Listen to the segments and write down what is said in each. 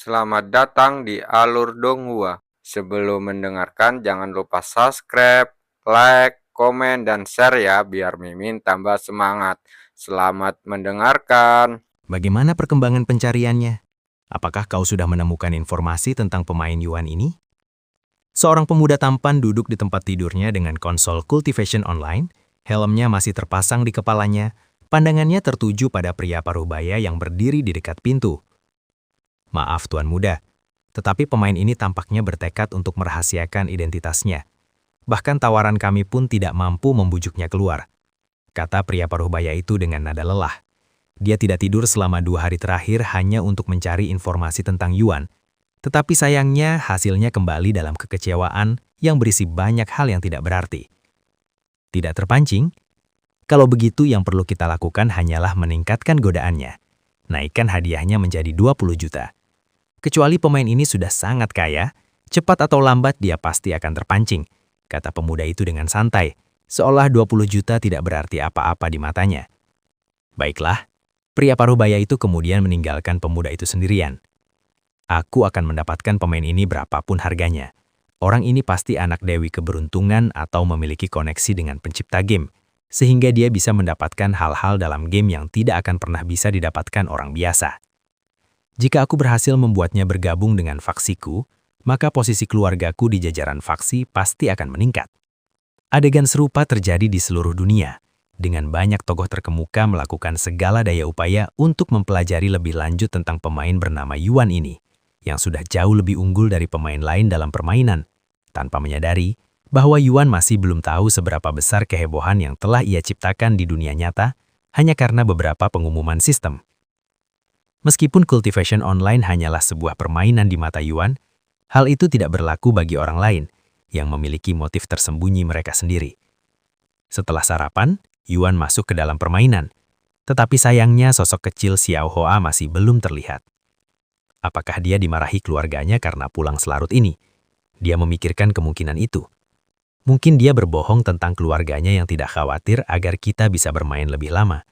Selamat datang di Alur Donghua. Sebelum mendengarkan, jangan lupa subscribe, like, komen, dan share ya, biar Mimin tambah semangat. Selamat mendengarkan. Bagaimana perkembangan pencariannya? Apakah kau sudah menemukan informasi tentang pemain Yuan ini? Seorang pemuda tampan duduk di tempat tidurnya dengan konsol Cultivation Online, helmnya masih terpasang di kepalanya, pandangannya tertuju pada pria parubaya yang berdiri di dekat pintu. Maaf Tuan Muda, tetapi pemain ini tampaknya bertekad untuk merahasiakan identitasnya. Bahkan tawaran kami pun tidak mampu membujuknya keluar, kata pria parubaya itu dengan nada lelah. Dia tidak tidur selama 2 hari terakhir hanya untuk mencari informasi tentang Yuan. Tetapi sayangnya hasilnya kembali dalam kekecewaan yang berisi banyak hal yang tidak berarti. Tidak terpancing? Kalau begitu yang perlu kita lakukan hanyalah meningkatkan godaannya. Naikkan hadiahnya menjadi 20 juta. Kecuali pemain ini sudah sangat kaya, cepat atau lambat dia pasti akan terpancing, kata pemuda itu dengan santai, seolah 20 juta tidak berarti apa-apa di matanya. Baiklah. Pria parubaya itu kemudian meninggalkan pemuda itu sendirian. Aku akan mendapatkan pemain ini berapapun harganya. Orang ini pasti anak dewi keberuntungan atau memiliki koneksi dengan pencipta game, sehingga dia bisa mendapatkan hal-hal dalam game yang tidak akan pernah bisa didapatkan orang biasa. Jika aku berhasil membuatnya bergabung dengan faksiku, maka posisi keluargaku di jajaran faksi pasti akan meningkat. Adegan serupa terjadi di seluruh dunia, dengan banyak tokoh terkemuka melakukan segala daya upaya untuk mempelajari lebih lanjut tentang pemain bernama Yuan ini, yang sudah jauh lebih unggul dari pemain lain dalam permainan, tanpa menyadari bahwa Yuan masih belum tahu seberapa besar kehebohan yang telah ia ciptakan di dunia nyata hanya karena beberapa pengumuman sistem. Meskipun Cultivation Online hanyalah sebuah permainan di mata Yuan, hal itu tidak berlaku bagi orang lain yang memiliki motif tersembunyi mereka sendiri. Setelah sarapan, Yuan masuk ke dalam permainan, tetapi sayangnya sosok kecil Xiao Hoa masih belum terlihat. Apakah dia dimarahi keluarganya karena pulang selarut ini? Dia memikirkan kemungkinan itu. Mungkin dia berbohong tentang keluarganya yang tidak khawatir agar kita bisa bermain lebih lama.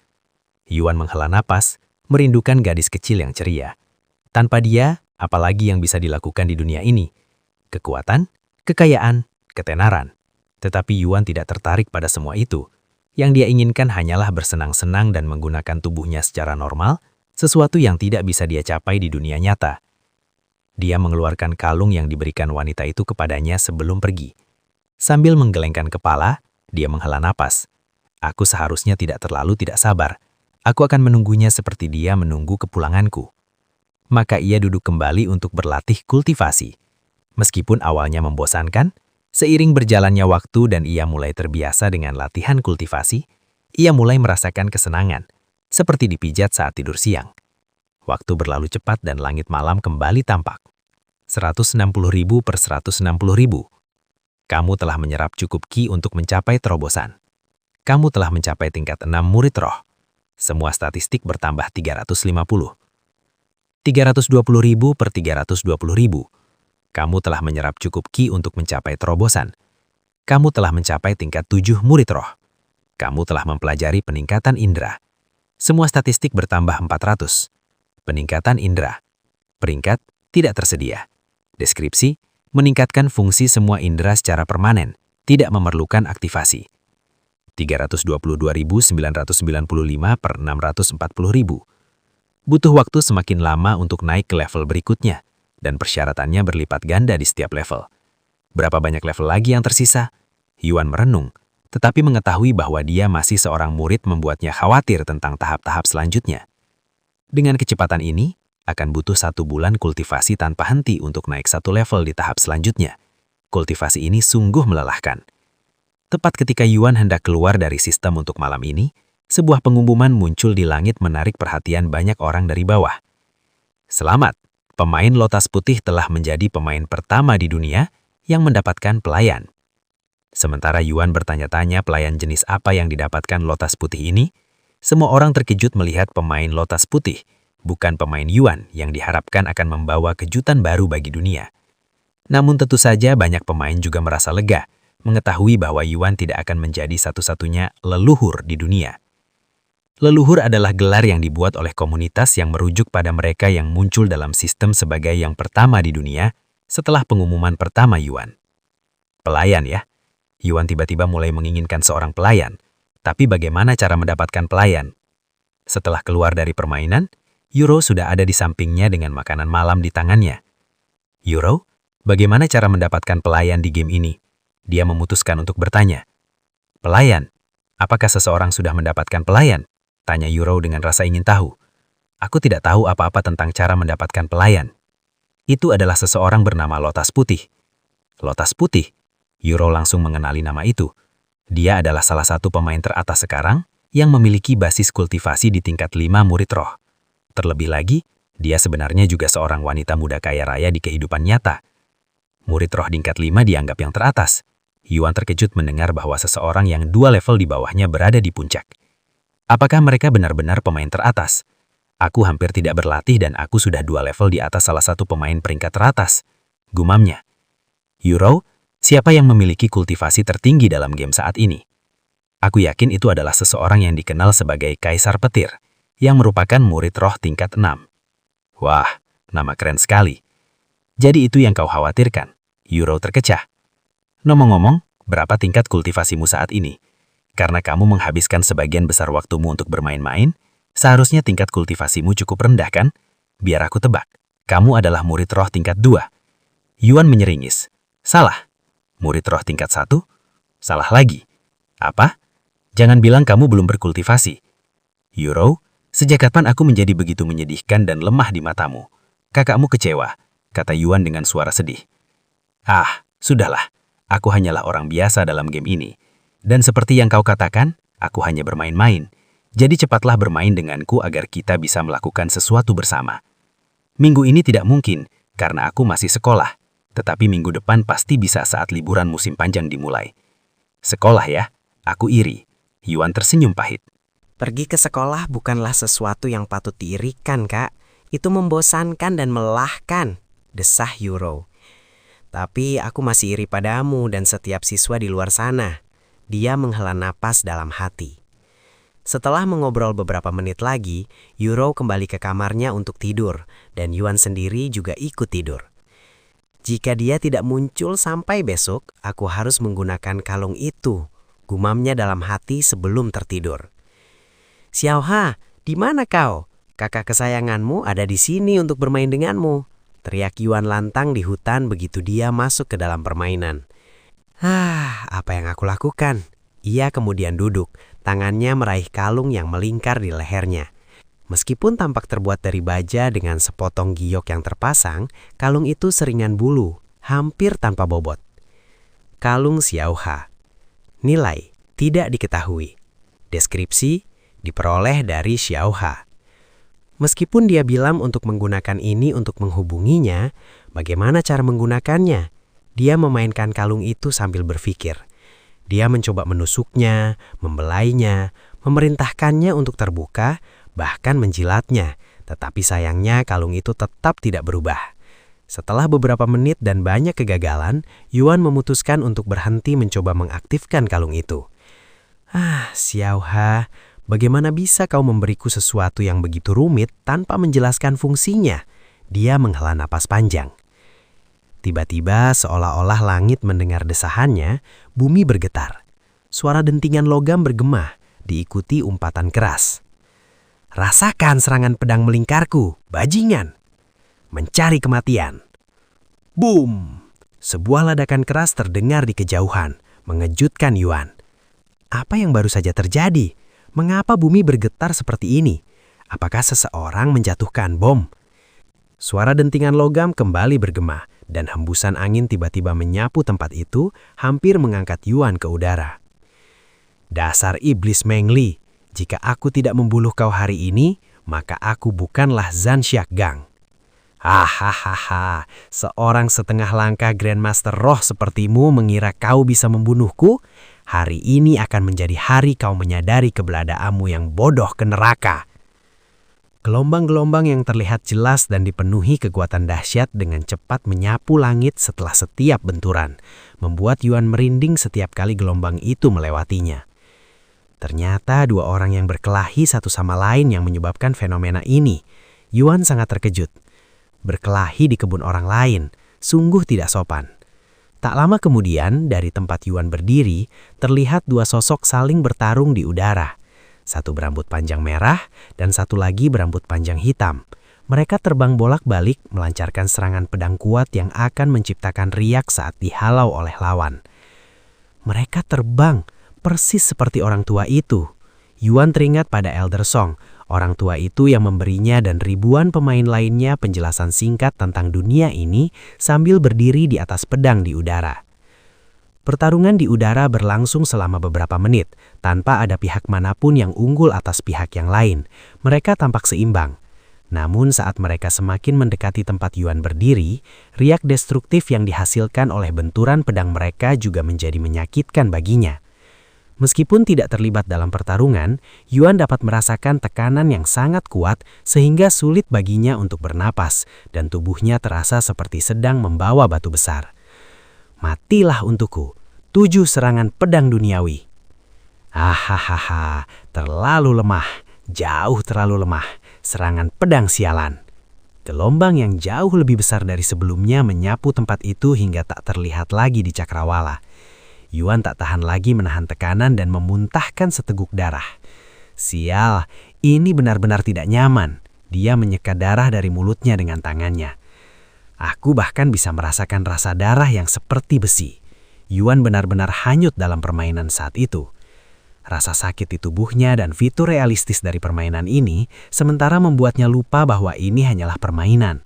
Yuan menghela napas, merindukan gadis kecil yang ceria. Tanpa dia, apalagi yang bisa dilakukan di dunia ini? Kekuatan, kekayaan, ketenaran. Tetapi Yuan tidak tertarik pada semua itu. Yang dia inginkan hanyalah bersenang-senang dan menggunakan tubuhnya secara normal, sesuatu yang tidak bisa dia capai di dunia nyata. Dia mengeluarkan kalung yang diberikan wanita itu kepadanya sebelum pergi. Sambil menggelengkan kepala, dia menghela napas. Aku seharusnya tidak terlalu tidak sabar. Aku akan menunggunya seperti dia menunggu kepulanganku. Maka ia duduk kembali untuk berlatih kultivasi. Meskipun awalnya membosankan, seiring berjalannya waktu dan ia mulai terbiasa dengan latihan kultivasi, ia mulai merasakan kesenangan, seperti dipijat saat tidur siang. Waktu berlalu cepat dan langit malam kembali tampak. 160.000 per 160.000. Kamu telah menyerap cukup ki untuk mencapai terobosan. Kamu telah mencapai tingkat 6 murid roh. Semua statistik bertambah 350. 320.000 per 320.000. Kamu telah menyerap cukup ki untuk mencapai terobosan. Kamu telah mencapai tingkat 7 murid roh. Kamu telah mempelajari peningkatan indera. Semua statistik bertambah 400. Peningkatan indera. Peringkat, tidak tersedia. Deskripsi, meningkatkan fungsi semua indera secara permanen, tidak memerlukan aktivasi. 322.995 per 640.000. Butuh waktu semakin lama untuk naik ke level berikutnya, dan persyaratannya berlipat ganda di setiap level. Berapa banyak level lagi yang tersisa? Yuan merenung, tetapi mengetahui bahwa dia masih seorang murid membuatnya khawatir tentang tahap-tahap selanjutnya. Dengan kecepatan ini, akan butuh 1 bulan kultivasi tanpa henti untuk naik 1 level di tahap selanjutnya. Kultivasi ini sungguh melelahkan. Tepat ketika Yuan hendak keluar dari sistem untuk malam ini, sebuah pengumuman muncul di langit menarik perhatian banyak orang dari bawah. Selamat! Pemain Lotas Putih telah menjadi pemain pertama di dunia yang mendapatkan pelayan. Sementara Yuan bertanya-tanya pelayan jenis apa yang didapatkan Lotas Putih ini, semua orang terkejut melihat pemain Lotas Putih, bukan pemain Yuan yang diharapkan akan membawa kejutan baru bagi dunia. Namun tentu saja banyak pemain juga merasa lega, mengetahui bahwa Yuan tidak akan menjadi satu-satunya leluhur di dunia. Leluhur adalah gelar yang dibuat oleh komunitas yang merujuk pada mereka yang muncul dalam sistem sebagai yang pertama di dunia setelah pengumuman pertama Yuan. Pelayan ya. Yuan tiba-tiba mulai menginginkan seorang pelayan. Tapi bagaimana cara mendapatkan pelayan? Setelah keluar dari permainan, Euro sudah ada di sampingnya dengan makanan malam di tangannya. Euro, bagaimana cara mendapatkan pelayan di game ini? Dia memutuskan untuk bertanya. Pelayan? Apakah seseorang sudah mendapatkan pelayan? Tanya Euro dengan rasa ingin tahu. Aku tidak tahu apa-apa tentang cara mendapatkan pelayan. Itu adalah seseorang bernama Lotas Putih. Lotas Putih? Euro langsung mengenali nama itu. Dia adalah salah satu pemain teratas sekarang yang memiliki basis kultivasi di tingkat 5 murid roh. Terlebih lagi, dia sebenarnya juga seorang wanita muda kaya raya di kehidupan nyata. Murid roh tingkat 5 dianggap yang teratas. Yuan terkejut mendengar bahwa seseorang yang 2 level di bawahnya berada di puncak. Apakah mereka benar-benar pemain teratas? Aku hampir tidak berlatih dan aku sudah 2 level di atas salah satu pemain peringkat teratas. Gumamnya. Euro, siapa yang memiliki kultivasi tertinggi dalam game saat ini? Aku yakin itu adalah seseorang yang dikenal sebagai Kaisar Petir, yang merupakan murid roh tingkat 6. Wah, nama keren sekali. Jadi itu yang kau khawatirkan? Euro terkecah. Ngomong-ngomong, berapa tingkat kultivasimu saat ini? Karena kamu menghabiskan sebagian besar waktumu untuk bermain-main, seharusnya tingkat kultivasimu cukup rendah kan? Biar aku tebak, kamu adalah murid roh tingkat 2. Yuan menyeringis. Salah. Murid roh tingkat 1? Salah lagi. Apa? Jangan bilang kamu belum berkultivasi. Euro, sejak kapan aku menjadi begitu menyedihkan dan lemah di matamu? Kakakmu kecewa, kata Yuan dengan suara sedih. Ah, sudahlah. Aku hanyalah orang biasa dalam game ini. Dan seperti yang kau katakan, aku hanya bermain-main. Jadi cepatlah bermain denganku agar kita bisa melakukan sesuatu bersama. Minggu ini tidak mungkin, karena aku masih sekolah. Tetapi minggu depan pasti bisa saat liburan musim panjang dimulai. Sekolah ya? Aku iri. Yuan tersenyum pahit. Pergi ke sekolah bukanlah sesuatu yang patut diirikan, Kak. Itu membosankan dan melelahkan, desah Euro. Tapi aku masih iri padamu dan setiap siswa di luar sana. Dia menghela napas dalam hati. Setelah mengobrol beberapa menit lagi, Euro kembali ke kamarnya untuk tidur, dan Yuan sendiri juga ikut tidur. Jika dia tidak muncul sampai besok, aku harus menggunakan kalung itu, gumamnya dalam hati sebelum tertidur. Xiaoha, di mana kau? Kakak kesayanganmu ada di sini untuk bermain denganmu, teriak Yuan lantang di hutan begitu dia masuk ke dalam permainan. Apa yang aku lakukan? Ia kemudian duduk, tangannya meraih kalung yang melingkar di lehernya. Meskipun tampak terbuat dari baja dengan sepotong giok yang terpasang, kalung itu seringan bulu, hampir tanpa bobot. Kalung Xiaoha. Nilai, tidak diketahui. Deskripsi, diperoleh dari Xiaoha. Meskipun dia bilang untuk menggunakan ini untuk menghubunginya, bagaimana cara menggunakannya? Dia memainkan kalung itu sambil berpikir. Dia mencoba menusuknya, membelainya, memerintahkannya untuk terbuka, bahkan menjilatnya. Tetapi sayangnya kalung itu tetap tidak berubah. Setelah beberapa menit dan banyak kegagalan, Yuan memutuskan untuk berhenti mencoba mengaktifkan kalung itu. Xiaoha, bagaimana bisa kau memberiku sesuatu yang begitu rumit tanpa menjelaskan fungsinya? Dia menghela napas panjang. Tiba-tiba seolah-olah langit mendengar desahannya, bumi bergetar. Suara dentingan logam bergema, diikuti umpatan keras. Rasakan serangan pedang melingkarku, bajingan. Mencari kematian. Boom! Sebuah ledakan keras terdengar di kejauhan, mengejutkan Yuan. Apa yang baru saja terjadi? Mengapa bumi bergetar seperti ini? Apakah seseorang menjatuhkan bom? Suara dentingan logam kembali bergema, dan hembusan angin tiba-tiba menyapu tempat itu, hampir mengangkat Yuan ke udara. Dasar iblis Mengli, jika aku tidak membunuh kau hari ini, maka aku bukanlah Zhan Xiaogang. Hahaha, seorang setengah langkah Grandmaster Roh sepertimu mengira kau bisa membunuhku? Hari ini akan menjadi hari kau menyadari keberadaanmu yang bodoh ke neraka. Gelombang-gelombang yang terlihat jelas dan dipenuhi kekuatan dahsyat dengan cepat menyapu langit setelah setiap benturan, membuat Yuan merinding setiap kali gelombang itu melewatinya. Ternyata dua orang yang berkelahi satu sama lain yang menyebabkan fenomena ini. Yuan sangat terkejut. Berkelahi di kebun orang lain, sungguh tidak sopan. Tak lama kemudian, dari tempat Yuan berdiri, terlihat dua sosok saling bertarung di udara. Satu berambut panjang merah dan satu lagi berambut panjang hitam. Mereka terbang bolak-balik melancarkan serangan pedang kuat yang akan menciptakan riak saat dihalau oleh lawan. Mereka terbang, persis seperti orang tua itu. Yuan teringat pada Elder Song, orang tua itu yang memberinya dan ribuan pemain lainnya penjelasan singkat tentang dunia ini sambil berdiri di atas pedang di udara. Pertarungan di udara berlangsung selama beberapa menit, tanpa ada pihak manapun yang unggul atas pihak yang lain. Mereka tampak seimbang. Namun saat mereka semakin mendekati tempat Yuan berdiri, riak destruktif yang dihasilkan oleh benturan pedang mereka juga menjadi menyakitkan baginya. Meskipun tidak terlibat dalam pertarungan, Yuan dapat merasakan tekanan yang sangat kuat sehingga sulit baginya untuk bernapas dan tubuhnya terasa seperti sedang membawa batu besar. Matilah untukku, 7 serangan pedang duniawi. Hahaha, terlalu lemah, jauh terlalu lemah, serangan pedang sialan. Gelombang yang jauh lebih besar dari sebelumnya menyapu tempat itu hingga tak terlihat lagi di cakrawala. Yuan tak tahan lagi menahan tekanan dan memuntahkan seteguk darah. Sial, ini benar-benar tidak nyaman. Dia menyeka darah dari mulutnya dengan tangannya. Aku bahkan bisa merasakan rasa darah yang seperti besi. Yuan benar-benar hanyut dalam permainan saat itu. Rasa sakit di tubuhnya dan fitur realistis dari permainan ini sementara membuatnya lupa bahwa ini hanyalah permainan.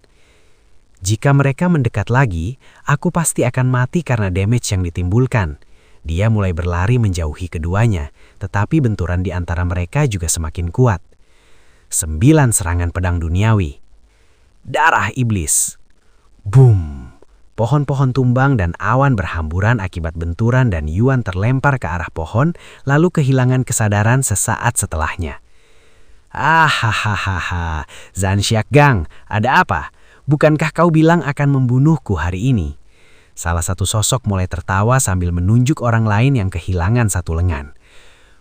Jika mereka mendekat lagi, aku pasti akan mati karena damage yang ditimbulkan. Dia mulai berlari menjauhi keduanya, tetapi benturan di antara mereka juga semakin kuat. 9 serangan pedang duniawi. Darah iblis. Boom! Pohon-pohon tumbang dan awan berhamburan akibat benturan dan Yuan terlempar ke arah pohon, lalu kehilangan kesadaran sesaat setelahnya. Hahaha, Zhan Xiaogang, ada apa? Bukankah kau bilang akan membunuhku hari ini? Salah satu sosok mulai tertawa sambil menunjuk orang lain yang kehilangan satu lengan.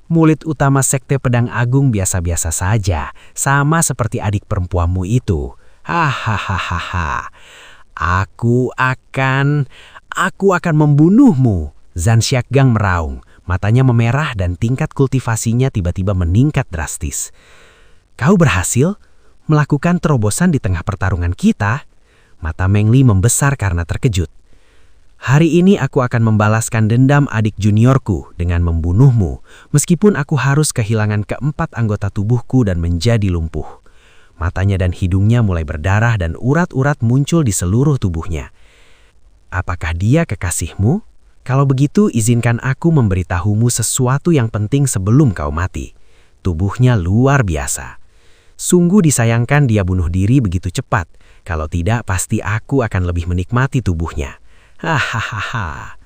Murid utama Sekte Pedang Agung biasa-biasa saja, sama seperti adik perempuanmu itu. Hahaha. Aku akan membunuhmu. Zhan Xiaogang meraung, matanya memerah dan tingkat kultivasinya tiba-tiba meningkat drastis. Kau berhasil melakukan terobosan di tengah pertarungan kita? Mata Meng Li membesar karena terkejut. Hari ini aku akan membalaskan dendam adik juniorku dengan membunuhmu, meskipun aku harus kehilangan keempat anggota tubuhku dan menjadi lumpuh. Matanya dan hidungnya mulai berdarah dan urat-urat muncul di seluruh tubuhnya. Apakah dia kekasihmu? Kalau begitu, izinkan aku memberitahumu sesuatu yang penting sebelum kau mati. Tubuhnya luar biasa. Sungguh disayangkan dia bunuh diri begitu cepat. Kalau tidak, pasti aku akan lebih menikmati tubuhnya. Hahaha.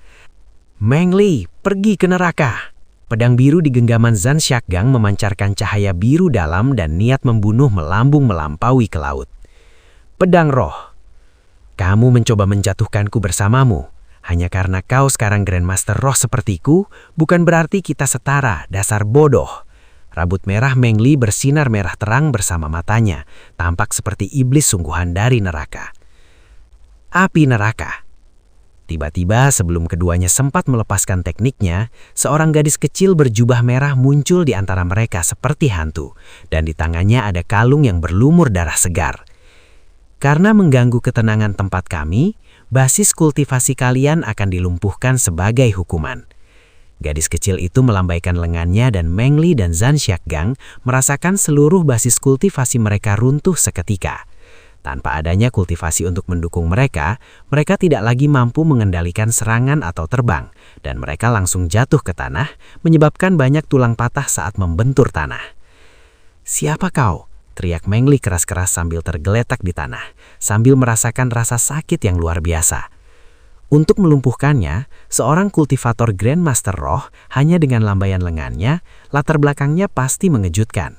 Meng Li, pergi ke neraka. Pedang biru di genggaman Zhan Xiaogang memancarkan cahaya biru dalam dan niat membunuh melambung melampaui ke laut. Pedang roh. Kamu mencoba menjatuhkanku bersamamu. Hanya karena kau sekarang Grandmaster roh sepertiku, bukan berarti kita setara, dasar bodoh. Rambut merah Meng Li bersinar merah terang bersama matanya, tampak seperti iblis sungguhan dari neraka. Api neraka. Tiba-tiba sebelum keduanya sempat melepaskan tekniknya, seorang gadis kecil berjubah merah muncul di antara mereka seperti hantu, dan di tangannya ada kalung yang berlumur darah segar. Karena mengganggu ketenangan tempat kami, basis kultivasi kalian akan dilumpuhkan sebagai hukuman. Gadis kecil itu melambaikan lengannya dan Meng Li dan Zhan Xiaogang merasakan seluruh basis kultivasi mereka runtuh seketika. Tanpa adanya kultivasi untuk mendukung mereka, mereka tidak lagi mampu mengendalikan serangan atau terbang, dan mereka langsung jatuh ke tanah, menyebabkan banyak tulang patah saat membentur tanah. Siapa kau? Teriak Meng Li keras-keras sambil tergeletak di tanah, sambil merasakan rasa sakit yang luar biasa. Untuk melumpuhkannya, seorang kultivator Grandmaster Roh hanya dengan lambaian lengannya, latar belakangnya pasti mengejutkan.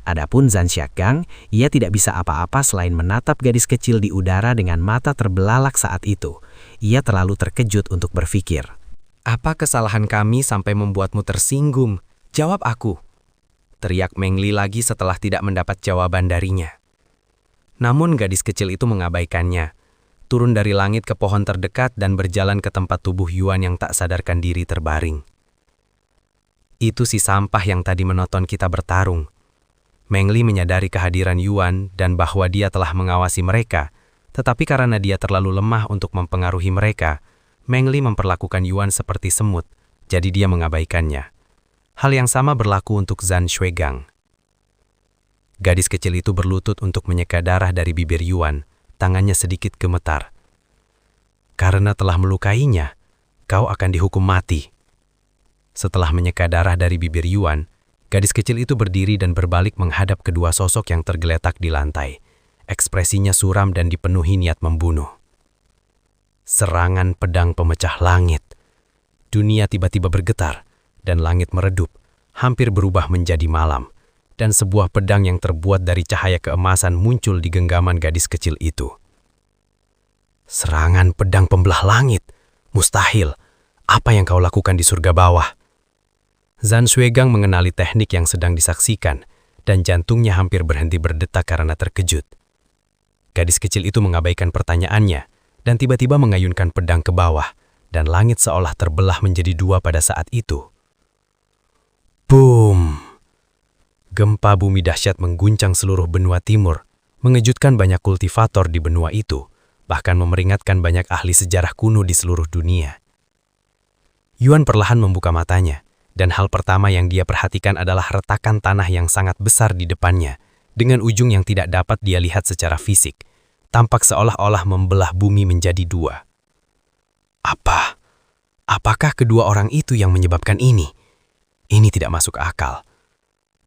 Adapun Zhan Xiaogang, ia tidak bisa apa-apa selain menatap gadis kecil di udara dengan mata terbelalak saat itu. Ia terlalu terkejut untuk berpikir. Apa kesalahan kami sampai membuatmu tersinggung? Jawab aku, teriak Mengli lagi setelah tidak mendapat jawaban darinya. Namun gadis kecil itu mengabaikannya, turun dari langit ke pohon terdekat dan berjalan ke tempat tubuh Yuan yang tak sadarkan diri terbaring. Itu si sampah yang tadi menonton kita bertarung. Mengli menyadari kehadiran Yuan dan bahwa dia telah mengawasi mereka, tetapi karena dia terlalu lemah untuk mempengaruhi mereka, Mengli memperlakukan Yuan seperti semut, jadi dia mengabaikannya. Hal yang sama berlaku untuk Zhan Xuegang. Gadis kecil itu berlutut untuk menyeka darah dari bibir Yuan, tangannya sedikit gemetar. Karena telah melukainya, kau akan dihukum mati. Setelah menyeka darah dari bibir Yuan, gadis kecil itu berdiri dan berbalik menghadap kedua sosok yang tergeletak di lantai. Ekspresinya suram dan dipenuhi niat membunuh. Serangan pedang pemecah langit. Dunia tiba-tiba bergetar, dan langit meredup, hampir berubah menjadi malam, dan sebuah pedang yang terbuat dari cahaya keemasan muncul di genggaman gadis kecil itu. Serangan pedang pembelah langit? Mustahil. Apa yang kau lakukan di surga bawah? Zhan Xuegang mengenali teknik yang sedang disaksikan, dan jantungnya hampir berhenti berdetak karena terkejut. Gadis kecil itu mengabaikan pertanyaannya, dan tiba-tiba mengayunkan pedang ke bawah, dan langit seolah terbelah menjadi dua pada saat itu. Boom! Gempa bumi dahsyat mengguncang seluruh benua timur, mengejutkan banyak kultivator di benua itu, bahkan memeringatkan banyak ahli sejarah kuno di seluruh dunia. Yuan perlahan membuka matanya, dan hal pertama yang dia perhatikan adalah retakan tanah yang sangat besar di depannya, dengan ujung yang tidak dapat dia lihat secara fisik, tampak seolah-olah membelah bumi menjadi dua. Apakah kedua orang itu yang menyebabkan ini? Ini tidak masuk akal.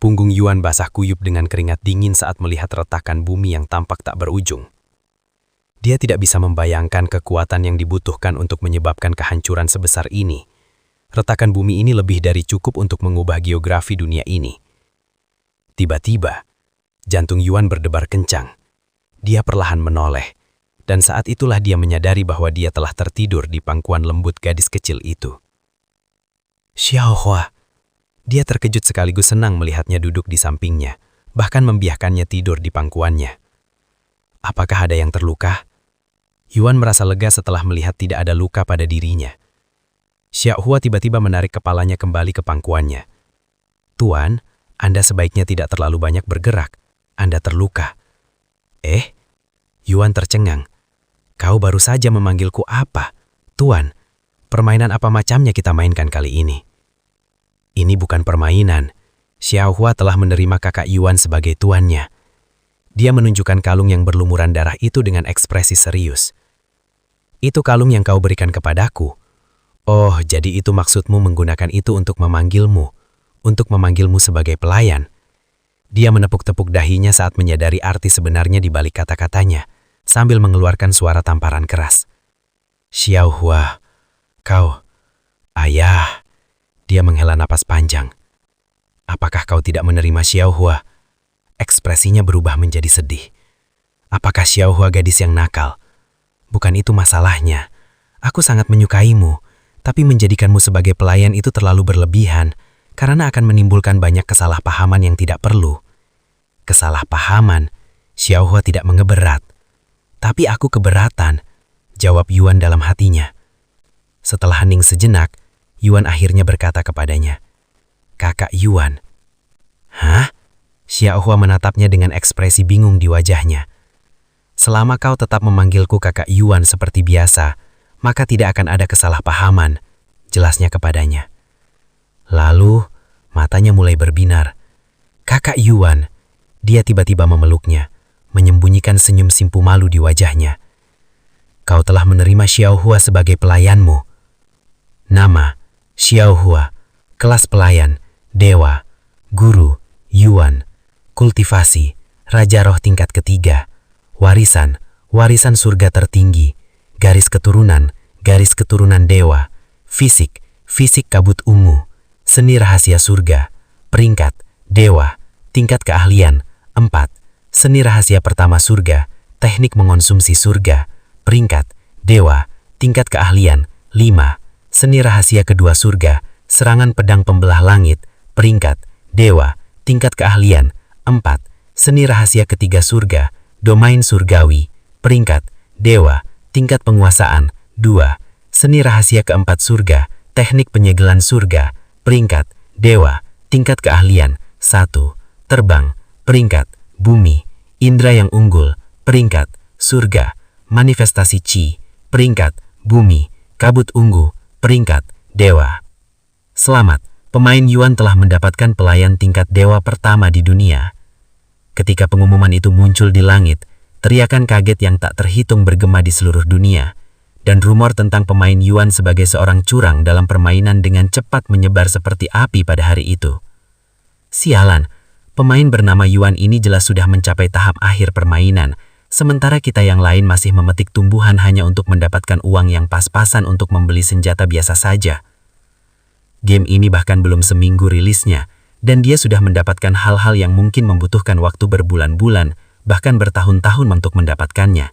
Punggung Yuan basah kuyup dengan keringat dingin saat melihat retakan bumi yang tampak tak berujung. Dia tidak bisa membayangkan kekuatan yang dibutuhkan untuk menyebabkan kehancuran sebesar ini. Retakan bumi ini lebih dari cukup untuk mengubah geografi dunia ini. Tiba-tiba, jantung Yuan berdebar kencang. Dia perlahan menoleh, dan saat itulah dia menyadari bahwa dia telah tertidur di pangkuan lembut gadis kecil itu. Xiaohua. Dia terkejut sekaligus senang melihatnya duduk di sampingnya, bahkan membiarkannya tidur di pangkuannya. Apakah ada yang terluka? Yuan merasa lega setelah melihat tidak ada luka pada dirinya. Xiaohua tiba-tiba menarik kepalanya kembali ke pangkuannya. Tuan, Anda sebaiknya tidak terlalu banyak bergerak. Anda terluka. Yuan tercengang. Kau baru saja memanggilku apa? Tuan, permainan apa macamnya kita mainkan kali ini? Ini bukan permainan. Xiaohua telah menerima kakak Yuan sebagai tuannya. Dia menunjukkan kalung yang berlumuran darah itu dengan ekspresi serius. Itu kalung yang kau berikan kepadaku. Oh, jadi itu maksudmu menggunakan itu untuk memanggilmu sebagai pelayan. Dia menepuk-tepuk dahinya saat menyadari arti sebenarnya di balik kata-katanya, sambil mengeluarkan suara tamparan keras. Xiaohua, kau... Ayah... Dia menghela napas panjang. Apakah kau tidak menerima Xiaohua? Ekspresinya berubah menjadi sedih. Apakah Xiaohua gadis yang nakal? Bukan itu masalahnya. Aku sangat menyukaimu, tapi menjadikanmu sebagai pelayan itu terlalu berlebihan, karena akan menimbulkan banyak kesalahpahaman yang tidak perlu. Kesalahpahaman? Xiaohua tidak mengeberat. Tapi aku keberatan, jawab Yuan dalam hatinya. Setelah hening sejenak, Yuan akhirnya berkata kepadanya, Kakak Yuan. Hah? Xiaohua menatapnya dengan ekspresi bingung di wajahnya. Selama kau tetap memanggilku kakak Yuan seperti biasa, maka tidak akan ada kesalahpahaman, jelasnya kepadanya. Lalu, matanya mulai berbinar. Kakak Yuan, dia tiba-tiba memeluknya, menyembunyikan senyum simpu malu di wajahnya. Kau telah menerima Xiaohua sebagai pelayanmu. Nama, Xiaohua, kelas pelayan, dewa, guru, Yuan, kultivasi, raja roh tingkat ketiga, warisan surga tertinggi, garis keturunan dewa, fisik kabut ungu, seni rahasia surga, peringkat, dewa, tingkat keahlian, 4, seni rahasia pertama surga, teknik mengonsumsi surga, peringkat, dewa, tingkat keahlian, 5, seni rahasia kedua surga, serangan pedang pembelah langit, peringkat, dewa, tingkat keahlian, 4. Seni rahasia ketiga surga, domain surgawi, peringkat, dewa, tingkat penguasaan, 2. Seni rahasia keempat surga, teknik penyegelan surga, peringkat, dewa, tingkat keahlian, 1. Terbang, peringkat, bumi, indera yang unggul, peringkat, surga, manifestasi chi, peringkat, bumi, kabut ungu, peringkat, dewa. Selamat, pemain Yuan telah mendapatkan pelayan tingkat dewa pertama di dunia. Ketika pengumuman itu muncul di langit, teriakan kaget yang tak terhitung bergema di seluruh dunia, dan rumor tentang pemain Yuan sebagai seorang curang dalam permainan dengan cepat menyebar seperti api pada hari itu. Sialan, pemain bernama Yuan ini jelas sudah mencapai tahap akhir permainan, sementara kita yang lain masih memetik tumbuhan hanya untuk mendapatkan uang yang pas-pasan untuk membeli senjata biasa saja. Game ini bahkan belum seminggu rilisnya, dan dia sudah mendapatkan hal-hal yang mungkin membutuhkan waktu berbulan-bulan, bahkan bertahun-tahun untuk mendapatkannya.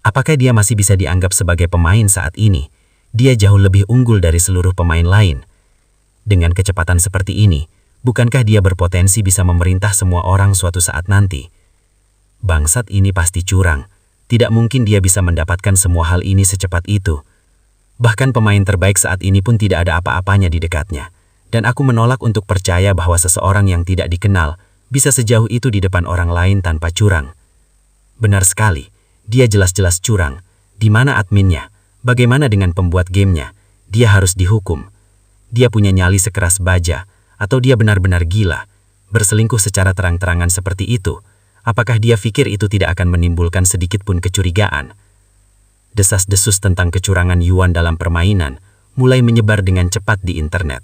Apakah dia masih bisa dianggap sebagai pemain saat ini? Dia jauh lebih unggul dari seluruh pemain lain. Dengan kecepatan seperti ini, bukankah dia berpotensi bisa memerintah semua orang suatu saat nanti? Bangsat ini pasti curang. Tidak mungkin dia bisa mendapatkan semua hal ini secepat itu. Bahkan pemain terbaik saat ini pun tidak ada apa-apanya di dekatnya. Dan aku menolak untuk percaya bahwa seseorang yang tidak dikenal bisa sejauh itu di depan orang lain tanpa curang. Benar sekali, dia jelas-jelas curang. Di mana adminnya? Bagaimana dengan pembuat gamenya? Dia harus dihukum. Dia punya nyali sekeras baja, atau dia benar-benar gila. Berselingkuh secara terang-terangan seperti itu. Apakah dia pikir itu tidak akan menimbulkan sedikit pun kecurigaan? Desas-desus tentang kecurangan Yuan dalam permainan mulai menyebar dengan cepat di internet.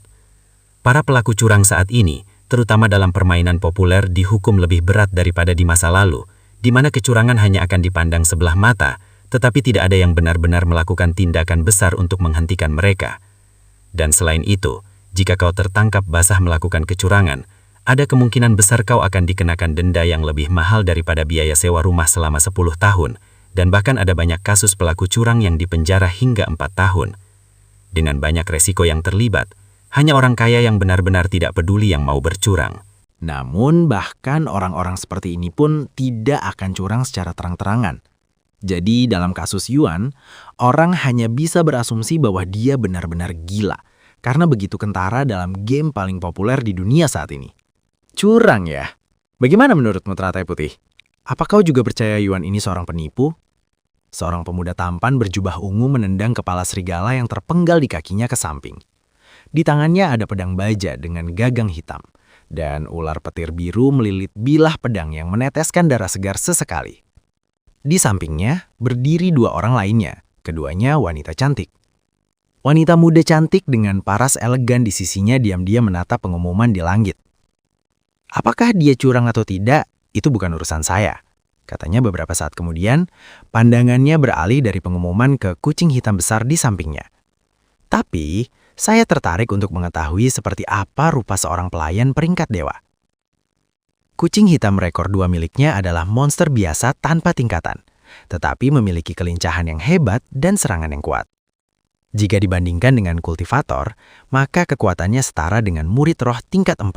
Para pelaku curang saat ini, terutama dalam permainan populer, dihukum lebih berat daripada di masa lalu, di mana kecurangan hanya akan dipandang sebelah mata, tetapi tidak ada yang benar-benar melakukan tindakan besar untuk menghentikan mereka. Dan selain itu, jika kau tertangkap basah melakukan kecurangan, ada kemungkinan besar kau akan dikenakan denda yang lebih mahal daripada biaya sewa rumah selama 10 tahun, dan bahkan ada banyak kasus pelaku curang yang dipenjara hingga 4 tahun. Dengan banyak resiko yang terlibat, hanya orang kaya yang benar-benar tidak peduli yang mau bercurang. Namun bahkan orang-orang seperti ini pun tidak akan curang secara terang-terangan. Jadi dalam kasus Yuan, orang hanya bisa berasumsi bahwa dia benar-benar gila, karena begitu kentara dalam game paling populer di dunia saat ini. Curang ya? Bagaimana menurutmu teratai putih? Apa kau juga percaya Yuan ini seorang penipu? Seorang pemuda tampan berjubah ungu menendang kepala serigala yang terpenggal di kakinya ke samping. Di tangannya ada pedang baja dengan gagang hitam, dan ular petir biru melilit bilah pedang yang meneteskan darah segar sesekali. Di sampingnya berdiri 2 orang lainnya, keduanya wanita cantik. Wanita muda cantik dengan paras elegan di sisinya diam-diam menatap pengumuman di langit. Apakah dia curang atau tidak? Itu bukan urusan saya, katanya beberapa saat kemudian. Pandangannya beralih dari pengumuman ke kucing hitam besar di sampingnya. Tapi, saya tertarik untuk mengetahui seperti apa rupa seorang pelayan peringkat dewa. Kucing hitam rekor 2 miliknya adalah monster biasa tanpa tingkatan, tetapi memiliki kelincahan yang hebat dan serangan yang kuat. Jika dibandingkan dengan kultivator, maka kekuatannya setara dengan murid roh tingkat 4.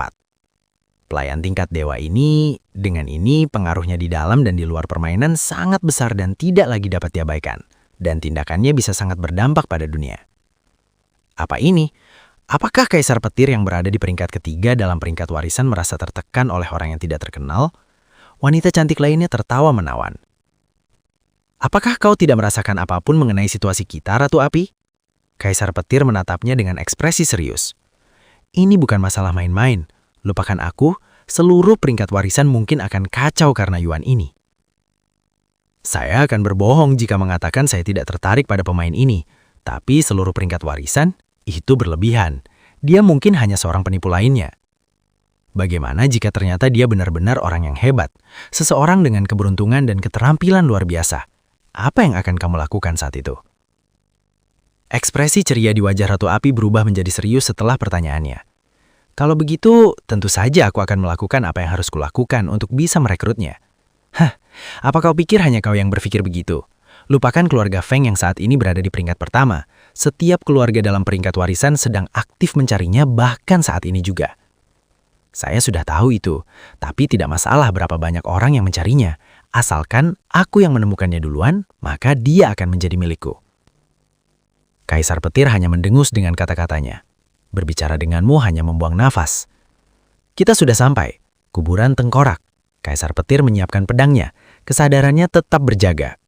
Pelayan tingkat dewa ini, dengan ini pengaruhnya di dalam dan di luar permainan sangat besar dan tidak lagi dapat diabaikan, dan tindakannya bisa sangat berdampak pada dunia. Apa ini? Apakah Kaisar Petir yang berada di peringkat ketiga dalam peringkat warisan merasa tertekan oleh orang yang tidak terkenal? Wanita cantik lainnya tertawa menawan. Apakah kau tidak merasakan apapun mengenai situasi kita, Ratu Api? Kaisar Petir menatapnya dengan ekspresi serius. Ini bukan masalah main-main. Lupakan aku, seluruh peringkat warisan mungkin akan kacau karena Yuan ini. Saya akan berbohong jika mengatakan saya tidak tertarik pada pemain ini. Tapi seluruh peringkat warisan, itu berlebihan. Dia mungkin hanya seorang penipu lainnya. Bagaimana jika ternyata dia benar-benar orang yang hebat? Seseorang dengan keberuntungan dan keterampilan luar biasa. Apa yang akan kamu lakukan saat itu? Ekspresi ceria di wajah Ratu Api berubah menjadi serius setelah pertanyaannya. Kalau begitu, tentu saja aku akan melakukan apa yang harus kulakukan untuk bisa merekrutnya. Hah, apa kau pikir hanya kau yang berpikir begitu? Lupakan keluarga Feng yang saat ini berada di peringkat pertama. Setiap keluarga dalam peringkat warisan sedang aktif mencarinya bahkan saat ini juga. Saya sudah tahu itu, tapi tidak masalah berapa banyak orang yang mencarinya. Asalkan aku yang menemukannya duluan, maka dia akan menjadi milikku. Kaisar petir hanya mendengus dengan kata-katanya. Berbicara denganmu hanya membuang nafas. Kita sudah sampai. Kuburan tengkorak. Kaisar petir menyiapkan pedangnya. Kesadarannya tetap berjaga.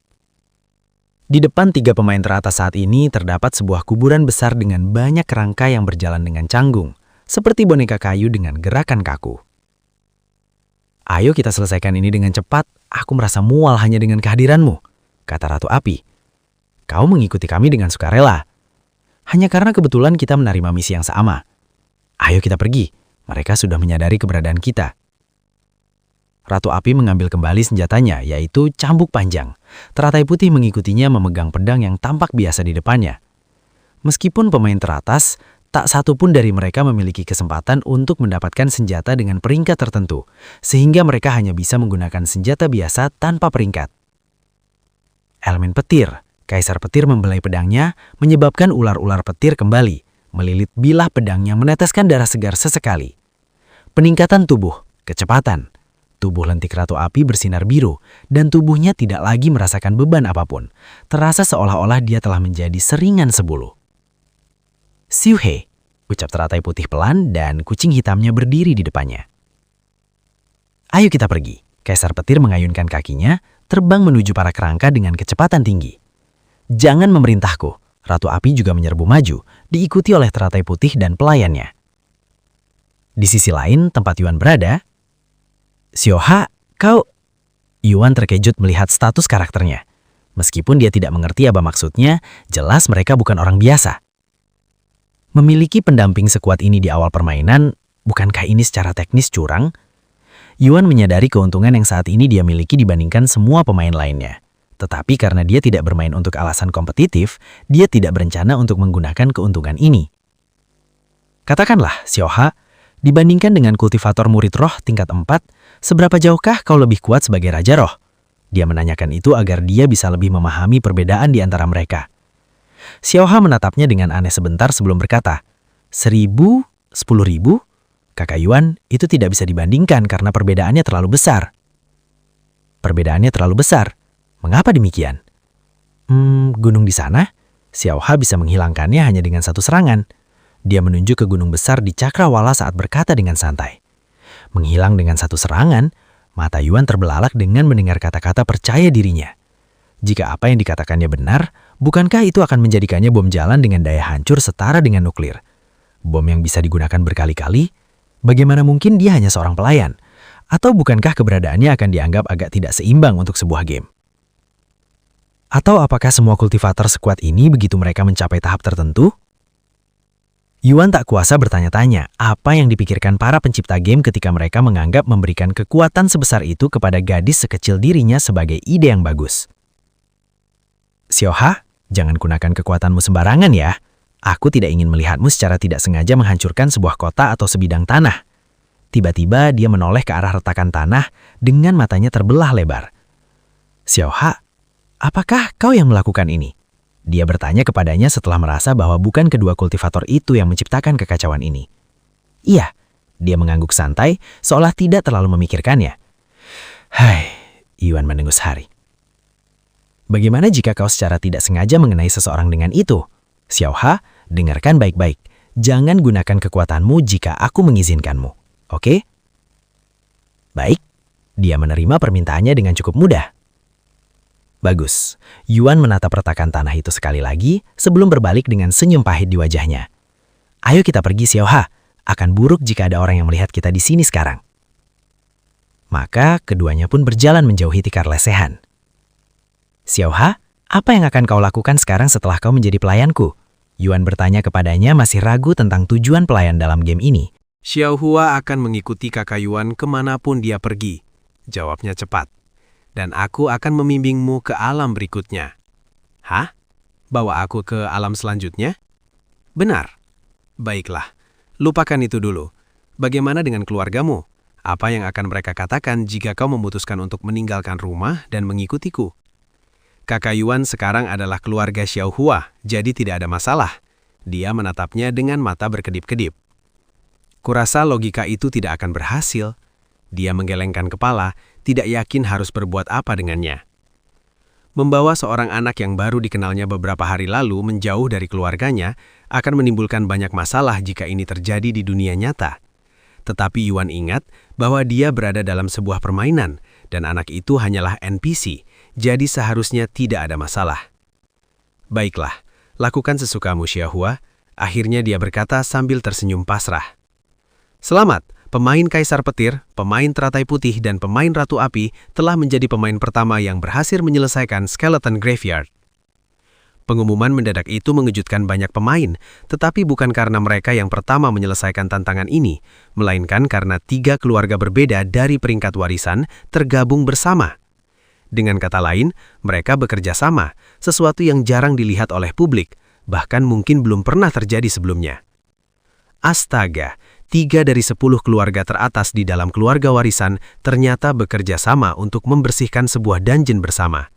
Di depan 3 pemain teratas saat ini terdapat sebuah kuburan besar dengan banyak kerangka yang berjalan dengan canggung, seperti boneka kayu dengan gerakan kaku. Ayo kita selesaikan ini dengan cepat, aku merasa mual hanya dengan kehadiranmu, kata Ratu Api. Kau mengikuti kami dengan sukarela. Hanya karena kebetulan kita menerima misi yang sama. Ayo kita pergi, mereka sudah menyadari keberadaan kita. Ratu Api mengambil kembali senjatanya, yaitu cambuk panjang. Teratai putih mengikutinya memegang pedang yang tampak biasa di depannya. Meskipun pemain teratas, tak satu pun dari mereka memiliki kesempatan untuk mendapatkan senjata dengan peringkat tertentu, sehingga mereka hanya bisa menggunakan senjata biasa tanpa peringkat. Elemen petir. Kaisar petir membelai pedangnya, menyebabkan ular-ular petir kembali, melilit bilah pedang yang meneteskan darah segar sesekali. Peningkatan tubuh, kecepatan. Tubuh lentik Ratu Api bersinar biru, dan tubuhnya tidak lagi merasakan beban apapun. Terasa seolah-olah dia telah menjadi seringan sebulu. Siu He, ucap teratai putih pelan dan kucing hitamnya berdiri di depannya. Ayo kita pergi. Kaisar petir mengayunkan kakinya, terbang menuju para kerangka dengan kecepatan tinggi. Jangan memerintahku. Ratu Api juga menyerbu maju, diikuti oleh teratai putih dan pelayannya. Di sisi lain, tempat Yuan berada, Xiaoha, kau... Yuan terkejut melihat status karakternya. Meskipun dia tidak mengerti apa maksudnya, jelas mereka bukan orang biasa. Memiliki pendamping sekuat ini di awal permainan, bukankah ini secara teknis curang? Yuan menyadari keuntungan yang saat ini dia miliki dibandingkan semua pemain lainnya. Tetapi karena dia tidak bermain untuk alasan kompetitif, dia tidak berencana untuk menggunakan keuntungan ini. Katakanlah, Xiaoha, dibandingkan dengan kultivator murid roh tingkat 4, seberapa jauhkah kau lebih kuat sebagai Raja Roh? Dia menanyakan itu agar dia bisa lebih memahami perbedaan di antara mereka. Xiaoha menatapnya dengan aneh sebentar sebelum berkata, 1.000, 10.000? Kakak Yuan, itu tidak bisa dibandingkan karena perbedaannya terlalu besar. Perbedaannya terlalu besar? Mengapa demikian? Gunung di sana? Xiaoha bisa menghilangkannya hanya dengan satu serangan. Dia menunjuk ke gunung besar di Cakrawala saat berkata dengan santai. Menghilang dengan satu serangan, mata Yuan terbelalak dengan mendengar kata-kata percaya dirinya. Jika apa yang dikatakannya benar, bukankah itu akan menjadikannya bom jalan dengan daya hancur setara dengan nuklir? Bom yang bisa digunakan berkali-kali? Bagaimana mungkin dia hanya seorang pelayan? Atau bukankah keberadaannya akan dianggap agak tidak seimbang untuk sebuah game? Atau apakah semua kultivator sekuat ini begitu mereka mencapai tahap tertentu? Yuan tak kuasa bertanya-tanya apa yang dipikirkan para pencipta game ketika mereka menganggap memberikan kekuatan sebesar itu kepada gadis sekecil dirinya sebagai ide yang bagus. Xiaoha, jangan gunakan kekuatanmu sembarangan ya. Aku tidak ingin melihatmu secara tidak sengaja menghancurkan sebuah kota atau sebidang tanah. Tiba-tiba dia menoleh ke arah retakan tanah dengan matanya terbelah lebar. Xiaoha, apakah kau yang melakukan ini? Dia bertanya kepadanya setelah merasa bahwa bukan kedua kultivator itu yang menciptakan kekacauan ini. Iya, dia mengangguk santai seolah tidak terlalu memikirkannya. Hai, Yuan mendengus hari. Bagaimana jika kau secara tidak sengaja mengenai seseorang dengan itu? Xiaoha, dengarkan baik-baik. Jangan gunakan kekuatanmu jika aku mengizinkanmu. Oke? Baik, dia menerima permintaannya dengan cukup mudah. Bagus. Yuan menatap retakan tanah itu sekali lagi sebelum berbalik dengan senyum pahit di wajahnya. Ayo kita pergi, Xiaoha. Akan buruk jika ada orang yang melihat kita di sini sekarang. Maka keduanya pun berjalan menjauhi tikar lesehan. Xiaoha, apa yang akan kau lakukan sekarang setelah kau menjadi pelayanku? Yuan bertanya kepadanya masih ragu tentang tujuan pelayan dalam game ini. Xiaohua akan mengikuti kakak Yuan kemanapun dia pergi. Jawabnya cepat. Dan aku akan membimbingmu ke alam berikutnya. Hah? Bawa aku ke alam selanjutnya? Benar. Baiklah, lupakan itu dulu. Bagaimana dengan keluargamu? Apa yang akan mereka katakan jika kau memutuskan untuk meninggalkan rumah dan mengikutiku? Kakak Yuan sekarang adalah keluarga Xiaohua, jadi tidak ada masalah. Dia menatapnya dengan mata berkedip-kedip. Kurasa logika itu tidak akan berhasil. Dia menggelengkan kepala, tidak yakin harus berbuat apa dengannya. Membawa seorang anak yang baru dikenalnya beberapa hari lalu menjauh dari keluarganya akan menimbulkan banyak masalah jika ini terjadi di dunia nyata. Tetapi Yuan ingat bahwa dia berada dalam sebuah permainan dan anak itu hanyalah NPC, jadi seharusnya tidak ada masalah. Baiklah, lakukan sesukamu Xiaohua, akhirnya dia berkata sambil tersenyum pasrah. Selamat, pemain Kaisar Petir, pemain Teratai Putih, dan pemain Ratu Api telah menjadi pemain pertama yang berhasil menyelesaikan Skeleton Graveyard. Pengumuman mendadak itu mengejutkan banyak pemain, tetapi bukan karena mereka yang pertama menyelesaikan tantangan ini, melainkan karena 3 keluarga berbeda dari peringkat warisan tergabung bersama. Dengan kata lain, mereka bekerja sama, sesuatu yang jarang dilihat oleh publik, bahkan mungkin belum pernah terjadi sebelumnya. Astaga, 3 dari 10 keluarga teratas di dalam keluarga warisan ternyata bekerja sama untuk membersihkan sebuah dungeon bersama.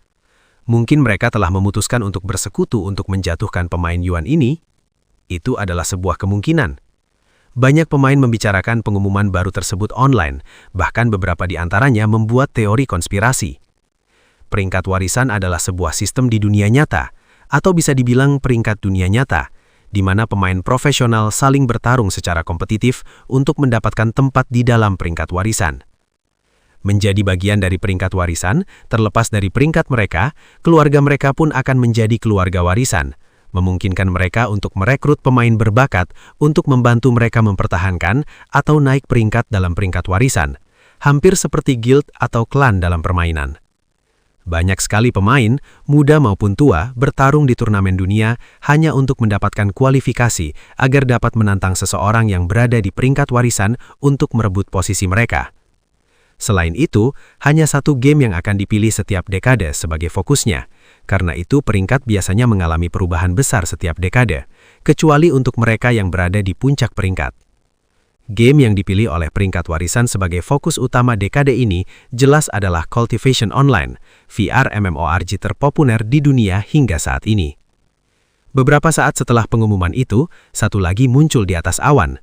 Mungkin mereka telah memutuskan untuk bersekutu untuk menjatuhkan pemain Yuan ini. Itu adalah sebuah kemungkinan. Banyak pemain membicarakan pengumuman baru tersebut online, bahkan beberapa di antaranya membuat teori konspirasi. Peringkat warisan adalah sebuah sistem di dunia nyata, atau bisa dibilang peringkat dunia nyata, di mana pemain profesional saling bertarung secara kompetitif untuk mendapatkan tempat di dalam peringkat warisan. Menjadi bagian dari peringkat warisan, terlepas dari peringkat mereka, keluarga mereka pun akan menjadi keluarga warisan, memungkinkan mereka untuk merekrut pemain berbakat untuk membantu mereka mempertahankan atau naik peringkat dalam peringkat warisan, hampir seperti guild atau klan dalam permainan. Banyak sekali pemain, muda maupun tua, bertarung di turnamen dunia hanya untuk mendapatkan kualifikasi agar dapat menantang seseorang yang berada di peringkat warisan untuk merebut posisi mereka. Selain itu, hanya 1 game yang akan dipilih setiap dekade sebagai fokusnya. Karena itu peringkat biasanya mengalami perubahan besar setiap dekade, kecuali untuk mereka yang berada di puncak peringkat. Game yang dipilih oleh peringkat warisan sebagai fokus utama dekade ini jelas adalah Cultivation Online, VR MMORPG terpopuler di dunia hingga saat ini. Beberapa saat setelah pengumuman itu, satu lagi muncul di atas awan.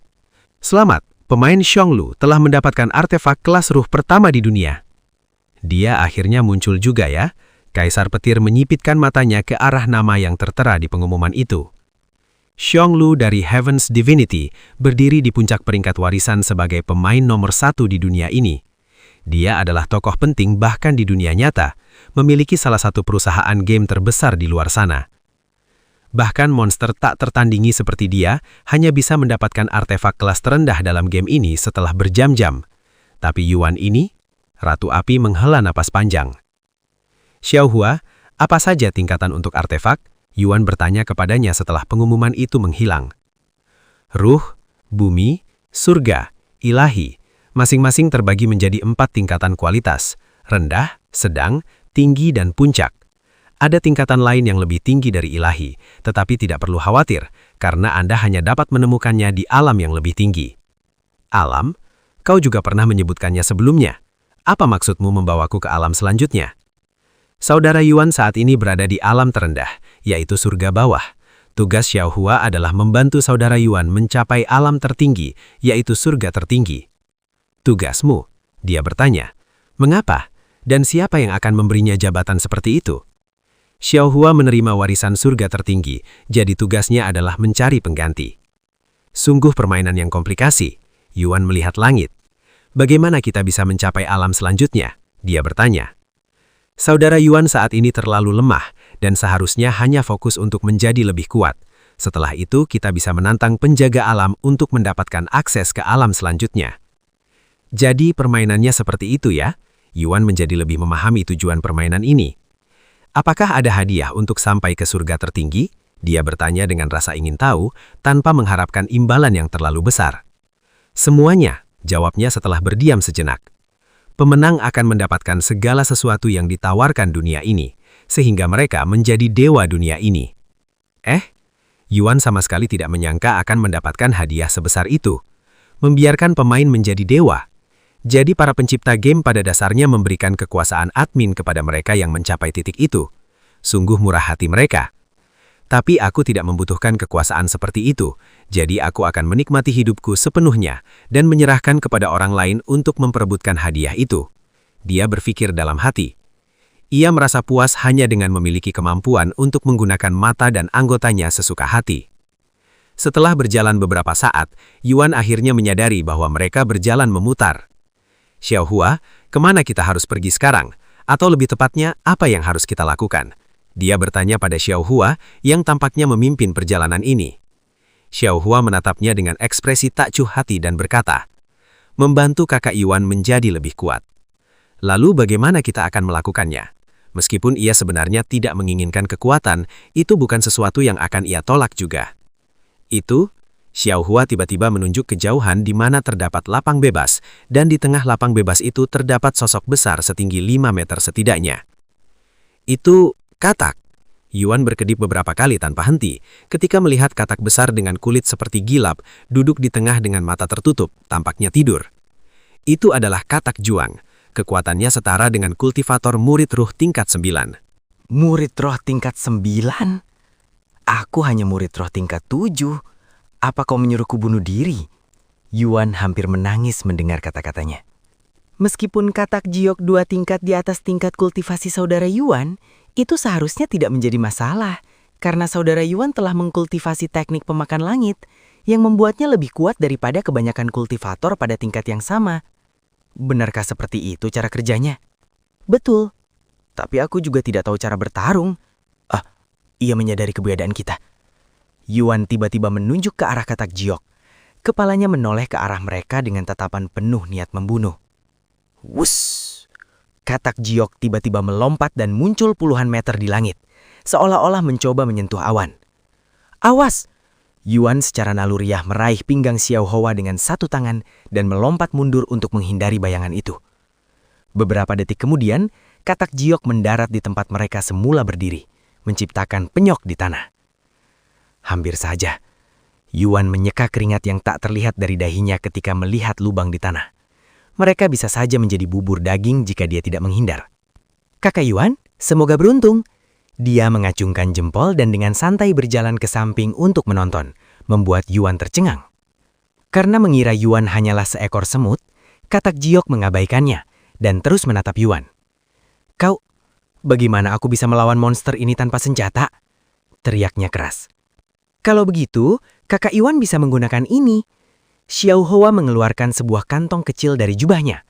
Selamat, pemain Xionglu telah mendapatkan artefak kelas ruh pertama di dunia. Dia akhirnya muncul juga ya. Kaisar Petir menyipitkan matanya ke arah nama yang tertera di pengumuman itu. Xionglu dari Heaven's Divinity berdiri di puncak peringkat warisan sebagai pemain nomor 1 di dunia ini. Dia adalah tokoh penting bahkan di dunia nyata, memiliki salah satu perusahaan game terbesar di luar sana. Bahkan monster tak tertandingi seperti dia hanya bisa mendapatkan artefak kelas terendah dalam game ini setelah berjam-jam. Tapi Yuan ini, Ratu Api menghela napas panjang. Xiaohua, apa saja tingkatan untuk artefak? Yuan bertanya kepadanya setelah pengumuman itu menghilang. Ruh, bumi, surga, ilahi, masing-masing terbagi menjadi 4 tingkatan kualitas, rendah, sedang, tinggi, dan puncak. Ada tingkatan lain yang lebih tinggi dari ilahi, tetapi tidak perlu khawatir, karena Anda hanya dapat menemukannya di alam yang lebih tinggi. Alam? Kau juga pernah menyebutkannya sebelumnya. Apa maksudmu membawaku ke alam selanjutnya? Saudara Yuan saat ini berada di alam terendah, yaitu surga bawah. Tugas Xiaohua adalah membantu saudara Yuan mencapai alam tertinggi, yaitu surga tertinggi. Tugasmu? Dia bertanya. Mengapa? Dan siapa yang akan memberinya jabatan seperti itu? Xiaohua menerima warisan surga tertinggi, jadi tugasnya adalah mencari pengganti. Sungguh permainan yang komplikasi. Yuan melihat langit. Bagaimana kita bisa mencapai alam selanjutnya? Dia bertanya. Saudara Yuan saat ini terlalu lemah dan seharusnya hanya fokus untuk menjadi lebih kuat. Setelah itu kita bisa menantang penjaga alam untuk mendapatkan akses ke alam selanjutnya. Jadi permainannya seperti itu ya? Yuan menjadi lebih memahami tujuan permainan ini. Apakah ada hadiah untuk sampai ke surga tertinggi? Dia bertanya dengan rasa ingin tahu tanpa mengharapkan imbalan yang terlalu besar. Semuanya, jawabnya setelah berdiam sejenak. Pemenang akan mendapatkan segala sesuatu yang ditawarkan dunia ini, sehingga mereka menjadi dewa dunia ini. Yuan sama sekali tidak menyangka akan mendapatkan hadiah sebesar itu. Membiarkan pemain menjadi dewa. Jadi para pencipta game pada dasarnya memberikan kekuasaan admin kepada mereka yang mencapai titik itu. Sungguh murah hati mereka. Tapi aku tidak membutuhkan kekuasaan seperti itu, jadi aku akan menikmati hidupku sepenuhnya dan menyerahkan kepada orang lain untuk memperebutkan hadiah itu. Dia berpikir dalam hati. Ia merasa puas hanya dengan memiliki kemampuan untuk menggunakan mata dan anggotanya sesuka hati. Setelah berjalan beberapa saat, Yuan akhirnya menyadari bahwa mereka berjalan memutar. Xiaohua, kemana kita harus pergi sekarang? Atau lebih tepatnya, apa yang harus kita lakukan? Dia bertanya pada Xiaohua yang tampaknya memimpin perjalanan ini. Xiaohua menatapnya dengan ekspresi tak cuh hati dan berkata, "Membantu kakak Yuan menjadi lebih kuat." Lalu bagaimana kita akan melakukannya? Meskipun ia sebenarnya tidak menginginkan kekuatan, itu bukan sesuatu yang akan ia tolak juga. Itu, Xiaohua tiba-tiba menunjuk ke jauhan di mana terdapat lapang bebas, dan di tengah lapang bebas itu terdapat sosok besar setinggi 5 meter setidaknya. Itu katak. Yuan berkedip beberapa kali tanpa henti ketika melihat katak besar dengan kulit seperti gilap duduk di tengah dengan mata tertutup, tampaknya tidur. Itu adalah katak juang. Kekuatannya setara dengan kultivator murid ruh tingkat 9. Murid roh tingkat 9? Aku hanya murid roh tingkat 7. Apa kau menyuruhku bunuh diri? Yuan hampir menangis mendengar kata-katanya. Meskipun katak jiok 2 tingkat di atas tingkat kultivasi saudara Yuan, itu seharusnya tidak menjadi masalah, karena saudara Yuan telah mengkultivasi teknik pemakan langit yang membuatnya lebih kuat daripada kebanyakan kultivator pada tingkat yang sama. Benarkah seperti itu cara kerjanya? Betul. Tapi aku juga tidak tahu cara bertarung. Ia menyadari keberadaan kita. Yuan tiba-tiba menunjuk ke arah katak jiok. Kepalanya menoleh ke arah mereka dengan tatapan penuh niat membunuh. Wus! Katak jiok tiba-tiba melompat dan muncul puluhan meter di langit, seolah-olah mencoba menyentuh awan. Awas! Yuan secara naluriah meraih pinggang Xiaohua dengan satu tangan dan melompat mundur untuk menghindari bayangan itu. Beberapa detik kemudian, katak jiok mendarat di tempat mereka semula berdiri, menciptakan penyok di tanah. Hampir saja, Yuan menyeka keringat yang tak terlihat dari dahinya ketika melihat lubang di tanah. Mereka bisa saja menjadi bubur daging jika dia tidak menghindar. Kakak Yuan, semoga beruntung. Dia mengacungkan jempol dan dengan santai berjalan ke samping untuk menonton, membuat Yuan tercengang. Karena mengira Yuan hanyalah seekor semut, katak jiok mengabaikannya dan terus menatap Yuan. Kau, bagaimana aku bisa melawan monster ini tanpa senjata? Teriaknya keras. Kalau begitu, kakak Yuan bisa menggunakan ini. Xiaohua mengeluarkan sebuah kantong kecil dari jubahnya,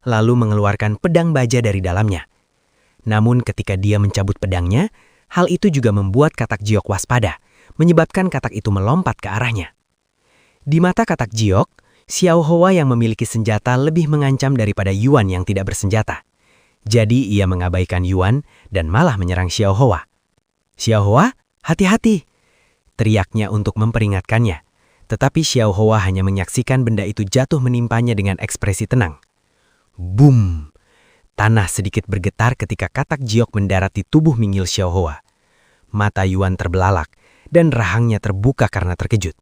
lalu mengeluarkan pedang baja dari dalamnya. Namun ketika dia mencabut pedangnya, hal itu juga membuat katak jiok waspada, menyebabkan katak itu melompat ke arahnya. Di mata katak jiok, Xiaohua yang memiliki senjata lebih mengancam daripada Yuan yang tidak bersenjata. Jadi ia mengabaikan Yuan dan malah menyerang Xiaohua. Xiaohua, hati-hati! Teriaknya untuk memperingatkannya. Tetapi Xiaohua hanya menyaksikan benda itu jatuh menimpanya dengan ekspresi tenang. Boom! Tanah sedikit bergetar ketika katak jiok mendarat di tubuh minggil Xiaohua. Mata Yuan terbelalak dan rahangnya terbuka karena terkejut.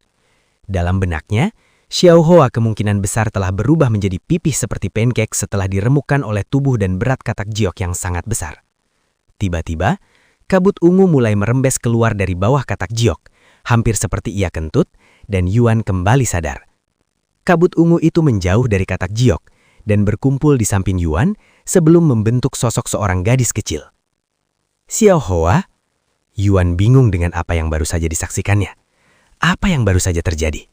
Dalam benaknya, Xiaohua kemungkinan besar telah berubah menjadi pipih seperti pancake setelah diremukkan oleh tubuh dan berat katak jiok yang sangat besar. Tiba-tiba, kabut ungu mulai merembes keluar dari bawah katak jiok, hampir seperti ia kentut, dan Yuan kembali sadar. Kabut ungu itu menjauh dari katak jiok dan berkumpul di samping Yuan sebelum membentuk sosok seorang gadis kecil. Xiaohua, Yuan bingung dengan apa yang baru saja disaksikannya. Apa yang baru saja terjadi?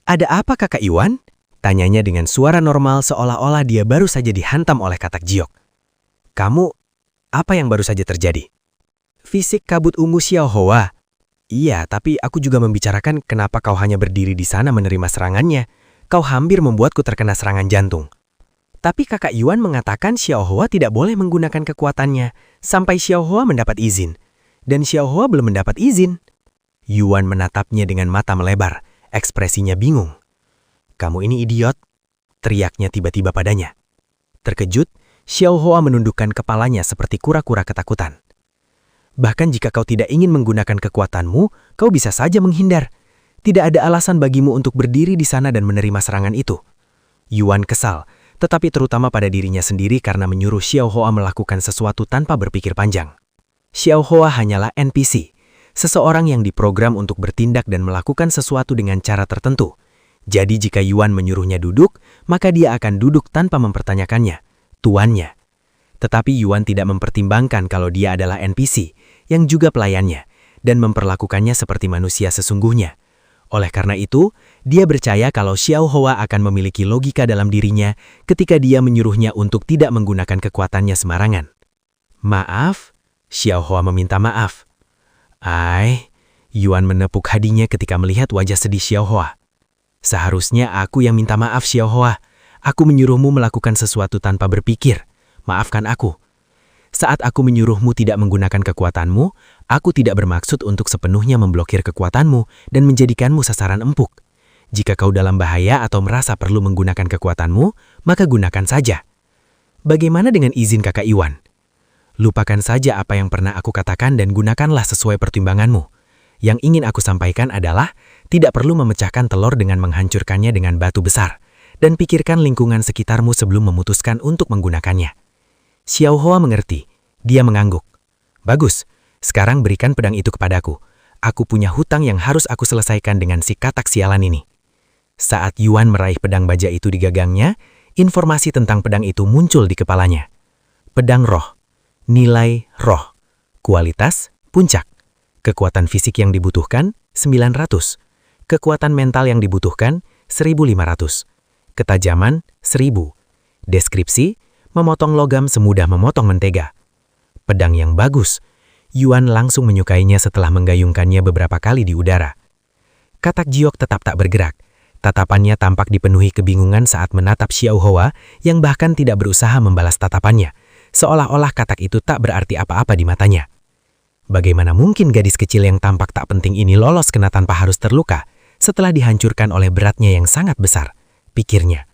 Ada apa kakak Yuan? Tanyanya dengan suara normal seolah-olah dia baru saja dihantam oleh katak jiok. Kamu, apa yang baru saja terjadi? Fisik kabut ungu Xiaohua. Iya, tapi aku juga membicarakan kenapa kau hanya berdiri di sana menerima serangannya. Kau hampir membuatku terkena serangan jantung. Tapi kakak Yuan mengatakan Xiaohua tidak boleh menggunakan kekuatannya sampai Xiaohua mendapat izin. Dan Xiaohua belum mendapat izin. Yuan menatapnya dengan mata melebar, ekspresinya bingung. Kamu ini idiot, teriaknya tiba-tiba padanya. Terkejut, Xiaohua menundukkan kepalanya seperti kura-kura ketakutan. Bahkan jika kau tidak ingin menggunakan kekuatanmu, kau bisa saja menghindar. Tidak ada alasan bagimu untuk berdiri di sana dan menerima serangan itu. Yuan kesal, tetapi terutama pada dirinya sendiri karena menyuruh Xiaohua melakukan sesuatu tanpa berpikir panjang. Xiaohua hanyalah NPC, seseorang yang diprogram untuk bertindak dan melakukan sesuatu dengan cara tertentu. Jadi jika Yuan menyuruhnya duduk, maka dia akan duduk tanpa mempertanyakannya, tuannya. Tetapi Yuan tidak mempertimbangkan kalau dia adalah NPC, yang juga pelayannya, dan memperlakukannya seperti manusia sesungguhnya. Oleh karena itu, dia percaya kalau Xiao Hua akan memiliki logika dalam dirinya ketika dia menyuruhnya untuk tidak menggunakan kekuatannya sembarangan. Maaf, Xiao Hua meminta maaf. Yuan menepuk hadinya ketika melihat wajah sedih Xiao Hua. Seharusnya aku yang minta maaf Xiao Hua. Aku menyuruhmu melakukan sesuatu tanpa berpikir. Maafkan aku. Saat aku menyuruhmu tidak menggunakan kekuatanmu, aku tidak bermaksud untuk sepenuhnya memblokir kekuatanmu dan menjadikanmu sasaran empuk. Jika kau dalam bahaya atau merasa perlu menggunakan kekuatanmu, maka gunakan saja. Bagaimana dengan izin kakak Iwan? Lupakan saja apa yang pernah aku katakan dan gunakanlah sesuai pertimbanganmu. Yang ingin aku sampaikan adalah, tidak perlu memecahkan telur dengan menghancurkannya dengan batu besar, dan pikirkan lingkungan sekitarmu sebelum memutuskan untuk menggunakannya. Xiao Hua mengerti. Dia mengangguk. Bagus, sekarang berikan pedang itu kepadaku. Aku punya hutang yang harus aku selesaikan dengan si katak sialan ini. Saat Yuan meraih pedang baja itu di gagangnya, informasi tentang pedang itu muncul di kepalanya. Pedang roh. Nilai roh. Kualitas puncak. Kekuatan fisik yang dibutuhkan 900. Kekuatan mental yang dibutuhkan 1500. Ketajaman 1000. Deskripsi memotong logam semudah memotong mentega. Pedang yang bagus. Yuan langsung menyukainya setelah menggayungkannya beberapa kali di udara. Katak Giok tetap tak bergerak. Tatapannya tampak dipenuhi kebingungan saat menatap Xiao Hua yang bahkan tidak berusaha membalas tatapannya, seolah-olah katak itu tak berarti apa-apa di matanya. Bagaimana mungkin gadis kecil yang tampak tak penting ini lolos kena tanpa harus terluka setelah dihancurkan oleh beratnya yang sangat besar, pikirnya.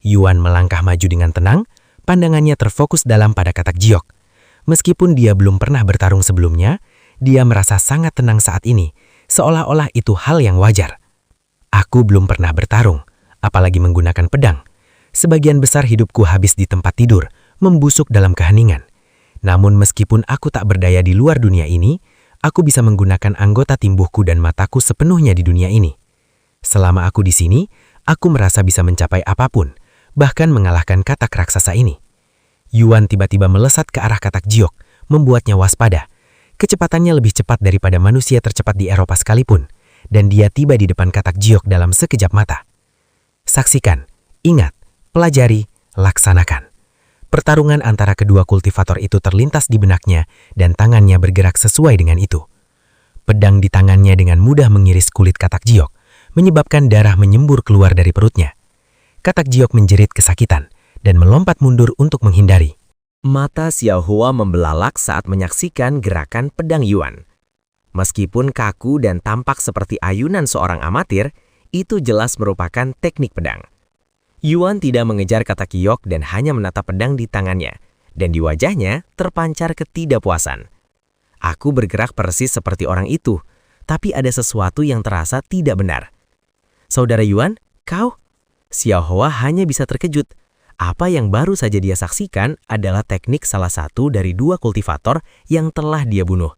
Yuan melangkah maju dengan tenang, pandangannya terfokus dalam pada katak Giok. Meskipun dia belum pernah bertarung sebelumnya, dia merasa sangat tenang saat ini, seolah-olah itu hal yang wajar. Aku belum pernah bertarung, apalagi menggunakan pedang. Sebagian besar hidupku habis di tempat tidur, membusuk dalam keheningan. Namun meskipun aku tak berdaya di luar dunia ini, aku bisa menggunakan anggota timbuhku dan mataku sepenuhnya di dunia ini. Selama aku di sini, aku merasa bisa mencapai apapun, bahkan mengalahkan katak raksasa ini. Yuan tiba-tiba melesat ke arah katak Giok, membuatnya waspada. Kecepatannya lebih cepat daripada manusia tercepat di Eropa sekalipun, dan dia tiba di depan katak Giok dalam sekejap mata. Saksikan, ingat, pelajari, laksanakan. Pertarungan antara kedua kultivator itu terlintas di benaknya dan tangannya bergerak sesuai dengan itu. Pedang di tangannya dengan mudah mengiris kulit katak Giok, menyebabkan darah menyembur keluar dari perutnya. Katak Giok menjerit kesakitan dan melompat mundur untuk menghindari. Mata Xiao Hua membelalak saat menyaksikan gerakan pedang Yuan. Meskipun kaku dan tampak seperti ayunan seorang amatir, itu jelas merupakan teknik pedang. Yuan tidak mengejar katak Giok dan hanya menatap pedang di tangannya, dan di wajahnya terpancar ketidakpuasan. Aku bergerak persis seperti orang itu, tapi ada sesuatu yang terasa tidak benar. Saudara Yuan, kau? Xiao Hua hanya bisa terkejut. Apa yang baru saja dia saksikan adalah teknik salah satu dari dua kultivator yang telah dia bunuh.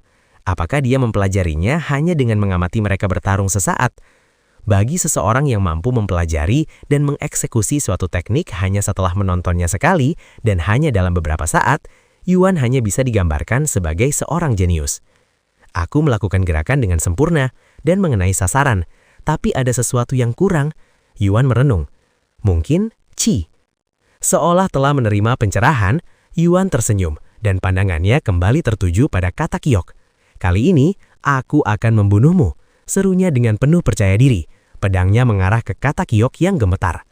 Apakah dia mempelajarinya hanya dengan mengamati mereka bertarung sesaat? Bagi seseorang yang mampu mempelajari dan mengeksekusi suatu teknik hanya setelah menontonnya sekali dan hanya dalam beberapa saat, Yuan hanya bisa digambarkan sebagai seorang jenius. Aku melakukan gerakan dengan sempurna dan mengenai sasaran, tapi ada sesuatu yang kurang. Yuan merenung. Mungkin Qi. Seolah telah menerima pencerahan, Yuan tersenyum dan pandangannya kembali tertuju pada katak Giok. Kali ini, aku akan membunuhmu, serunya dengan penuh percaya diri. Pedangnya mengarah ke katak Giok yang gemetar.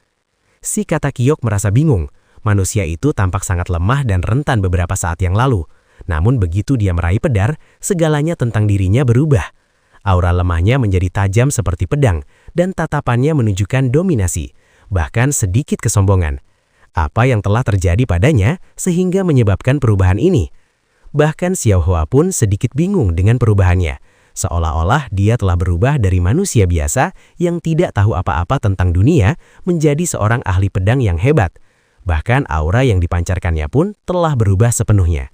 Si katak Giok merasa bingung. Manusia itu tampak sangat lemah dan rentan beberapa saat yang lalu. Namun begitu dia meraih pedang, segalanya tentang dirinya berubah. Aura lemahnya menjadi tajam seperti pedang, dan tatapannya menunjukkan dominasi, bahkan sedikit kesombongan. Apa yang telah terjadi padanya sehingga menyebabkan perubahan ini? Bahkan Xiao Hua pun sedikit bingung dengan perubahannya. Seolah-olah dia telah berubah dari manusia biasa yang tidak tahu apa-apa tentang dunia menjadi seorang ahli pedang yang hebat. Bahkan aura yang dipancarkannya pun telah berubah sepenuhnya.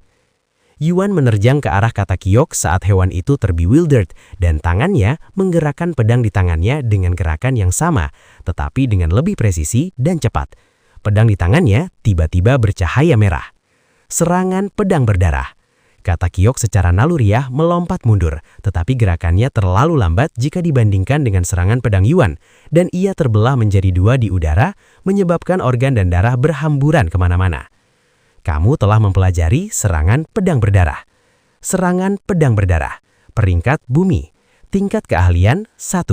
Yuan menerjang ke arah kata Kiok saat hewan itu terbewildered dan tangannya menggerakkan pedang di tangannya dengan gerakan yang sama, tetapi dengan lebih presisi dan cepat. Pedang di tangannya tiba-tiba bercahaya merah. Serangan pedang berdarah. Kata Kiok secara naluriah melompat mundur, tetapi gerakannya terlalu lambat jika dibandingkan dengan serangan pedang Yuan, dan ia terbelah menjadi dua di udara, menyebabkan organ dan darah berhamburan kemana-mana. Kamu telah mempelajari serangan pedang berdarah. Serangan pedang berdarah. Peringkat bumi. Tingkat keahlian 1.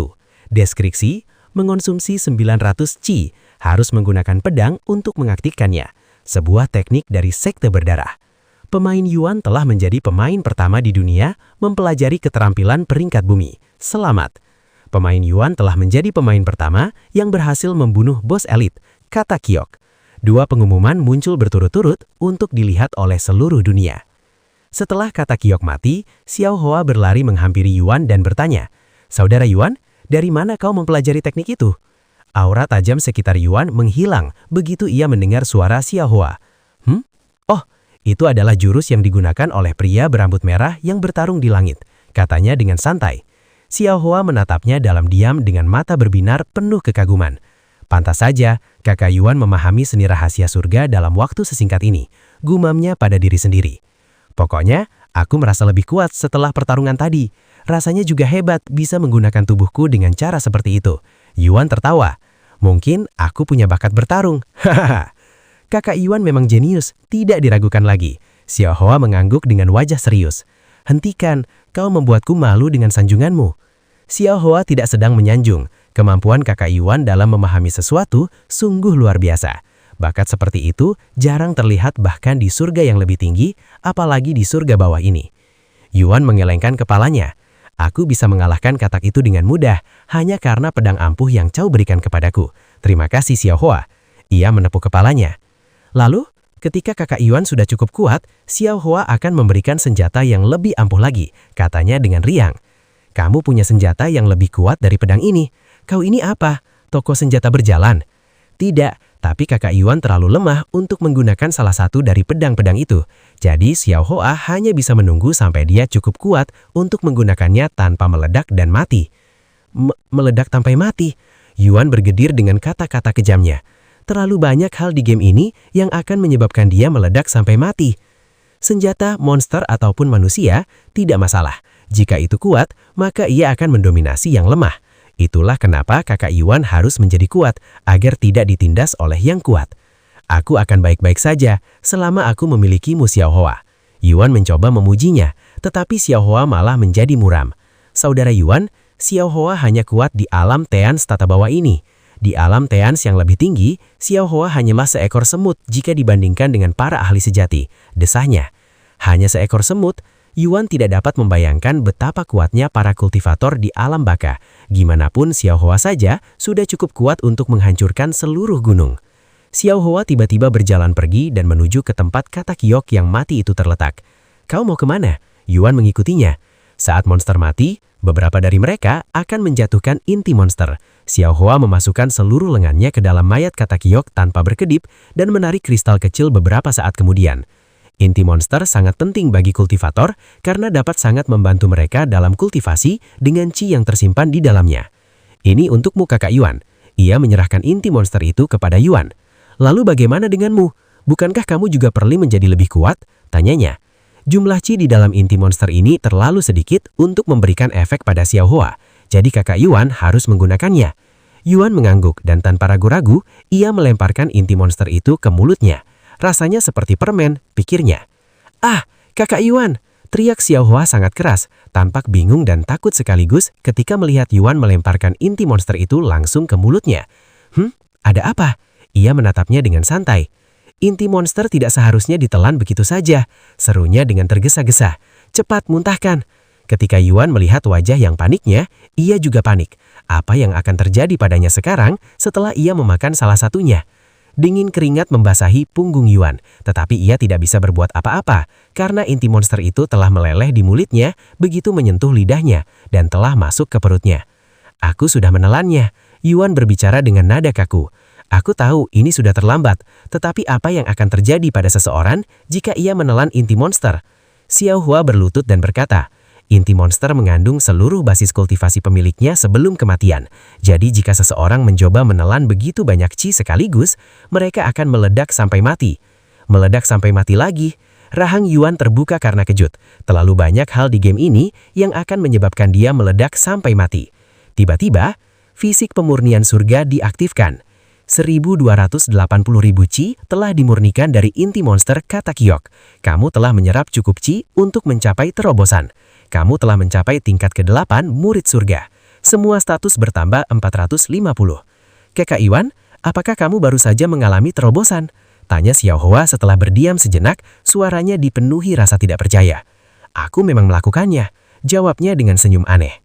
Deskripsi, mengonsumsi 900 Qi, harus menggunakan pedang untuk mengaktifkannya. Sebuah teknik dari sekte berdarah. Pemain Yuan telah menjadi pemain pertama di dunia mempelajari keterampilan peringkat bumi. Selamat. Pemain Yuan telah menjadi pemain pertama yang berhasil membunuh bos elit, kata Kiok. Dua pengumuman muncul berturut-turut untuk dilihat oleh seluruh dunia. Setelah kata Kiok mati, Xiao Hoa berlari menghampiri Yuan dan bertanya, "Saudara Yuan, dari mana kau mempelajari teknik itu?" Aura tajam sekitar Yuan menghilang begitu ia mendengar suara Xiao Hoa. Oh, itu adalah jurus yang digunakan oleh pria berambut merah yang bertarung di langit," katanya dengan santai. Xiao Hoa menatapnya dalam diam dengan mata berbinar penuh kekaguman. Pantas saja, kakak Yuan memahami seni rahasia surga dalam waktu sesingkat ini, gumamnya pada diri sendiri. Pokoknya, aku merasa lebih kuat setelah pertarungan tadi. Rasanya juga hebat bisa menggunakan tubuhku dengan cara seperti itu. Yuan tertawa. Mungkin aku punya bakat bertarung. Hahaha. Kakak Yuan memang jenius, tidak diragukan lagi. Xiao Hoa mengangguk dengan wajah serius. Hentikan, kau membuatku malu dengan sanjunganmu. Xiao Hoa tidak sedang menyanjung. Kemampuan kakak Yuan dalam memahami sesuatu sungguh luar biasa. Bakat seperti itu jarang terlihat bahkan di surga yang lebih tinggi, apalagi di surga bawah ini. Yuan mengelengkan kepalanya. Aku bisa mengalahkan katak itu dengan mudah, hanya karena pedang ampuh yang kau berikan kepadaku. Terima kasih Xiao Hoa. Ia menepuk kepalanya. Lalu, ketika kakak Yuan sudah cukup kuat, Xiao Hoa akan memberikan senjata yang lebih ampuh lagi, katanya dengan riang. Kamu punya senjata yang lebih kuat dari pedang ini. Kau ini apa? Toko senjata berjalan? Tidak, tapi kakak Yuan terlalu lemah untuk menggunakan salah satu dari pedang-pedang itu. Jadi Xiao Hoa hanya bisa menunggu sampai dia cukup kuat untuk menggunakannya tanpa meledak dan mati. Meledak sampai mati? Yuan bergedir dengan kata-kata kejamnya. Terlalu banyak hal di game ini yang akan menyebabkan dia meledak sampai mati. Senjata, monster, ataupun manusia tidak masalah. Jika itu kuat, maka ia akan mendominasi yang lemah. Itulah kenapa kakak Yuan harus menjadi kuat, agar tidak ditindas oleh yang kuat. Aku akan baik-baik saja, selama aku memilikimu Xiao Hoa. Yuan mencoba memujinya, tetapi Xiao Hoa malah menjadi muram. Saudara Yuan, Xiao Hoa hanya kuat di alam Teans tata bawah ini. Di alam Teans yang lebih tinggi, Xiao Hoa hanyalah seekor semut jika dibandingkan dengan para ahli sejati, desahnya. Hanya seekor semut. Yuan tidak dapat membayangkan betapa kuatnya para kultivator di alam baka. Gimanapun Xiao Hoa saja sudah cukup kuat untuk menghancurkan seluruh gunung. Xiao Hoa tiba-tiba berjalan pergi dan menuju ke tempat kata Kiok yang mati itu terletak. Kau mau kemana? Yuan mengikutinya. Saat monster mati, beberapa dari mereka akan menjatuhkan inti monster. Xiao Hoa memasukkan seluruh lengannya ke dalam mayat kata Kiok tanpa berkedip dan menarik kristal kecil beberapa saat kemudian. Inti monster sangat penting bagi kultivator karena dapat sangat membantu mereka dalam kultivasi dengan Qi yang tersimpan di dalamnya. Ini untukmu kakak Yuan. Ia menyerahkan inti monster itu kepada Yuan. Lalu bagaimana denganmu? Bukankah kamu juga perlu menjadi lebih kuat? Tanyanya. Jumlah Qi di dalam inti monster ini terlalu sedikit untuk memberikan efek pada Xiao Hoa. Jadi kakak Yuan harus menggunakannya. Yuan mengangguk dan tanpa ragu-ragu, ia melemparkan inti monster itu ke mulutnya. Rasanya seperti permen, pikirnya. Ah, kakak Yuan! Teriak Xiao Hoa sangat keras, tampak bingung dan takut sekaligus ketika melihat Yuan melemparkan inti monster itu langsung ke mulutnya. Ada apa? Ia menatapnya dengan santai. Inti monster tidak seharusnya ditelan begitu saja, serunya dengan tergesa-gesa. Cepat, muntahkan! Ketika Yuan melihat wajah yang paniknya, ia juga panik. Apa yang akan terjadi padanya sekarang setelah ia memakan salah satunya? Dingin keringat membasahi punggung Yuan, tetapi ia tidak bisa berbuat apa-apa karena inti monster itu telah meleleh di mulutnya begitu menyentuh lidahnya dan telah masuk ke perutnya. Aku sudah menelannya, Yuan berbicara dengan nada kaku. Aku tahu ini sudah terlambat, tetapi apa yang akan terjadi pada seseorang jika ia menelan inti monster? Xiao Hua berlutut dan berkata, inti monster mengandung seluruh basis kultivasi pemiliknya sebelum kematian. Jadi jika seseorang mencoba menelan begitu banyak qi sekaligus, mereka akan meledak sampai mati. Meledak sampai mati lagi. Rahang Yuan terbuka karena kejut. Terlalu banyak hal di game ini yang akan menyebabkan dia meledak sampai mati. Tiba-tiba, fisik pemurnian surga diaktifkan. 1.280.000 qi telah dimurnikan dari inti monster kata Kiok. Kamu telah menyerap cukup qi untuk mencapai terobosan. Kamu telah mencapai tingkat ke-8 murid surga. Semua status bertambah 450. Kakak Iwan, apakah kamu baru saja mengalami terobosan? Tanya Xiao Hua setelah berdiam sejenak, suaranya dipenuhi rasa tidak percaya. Aku memang melakukannya, jawabnya dengan senyum aneh.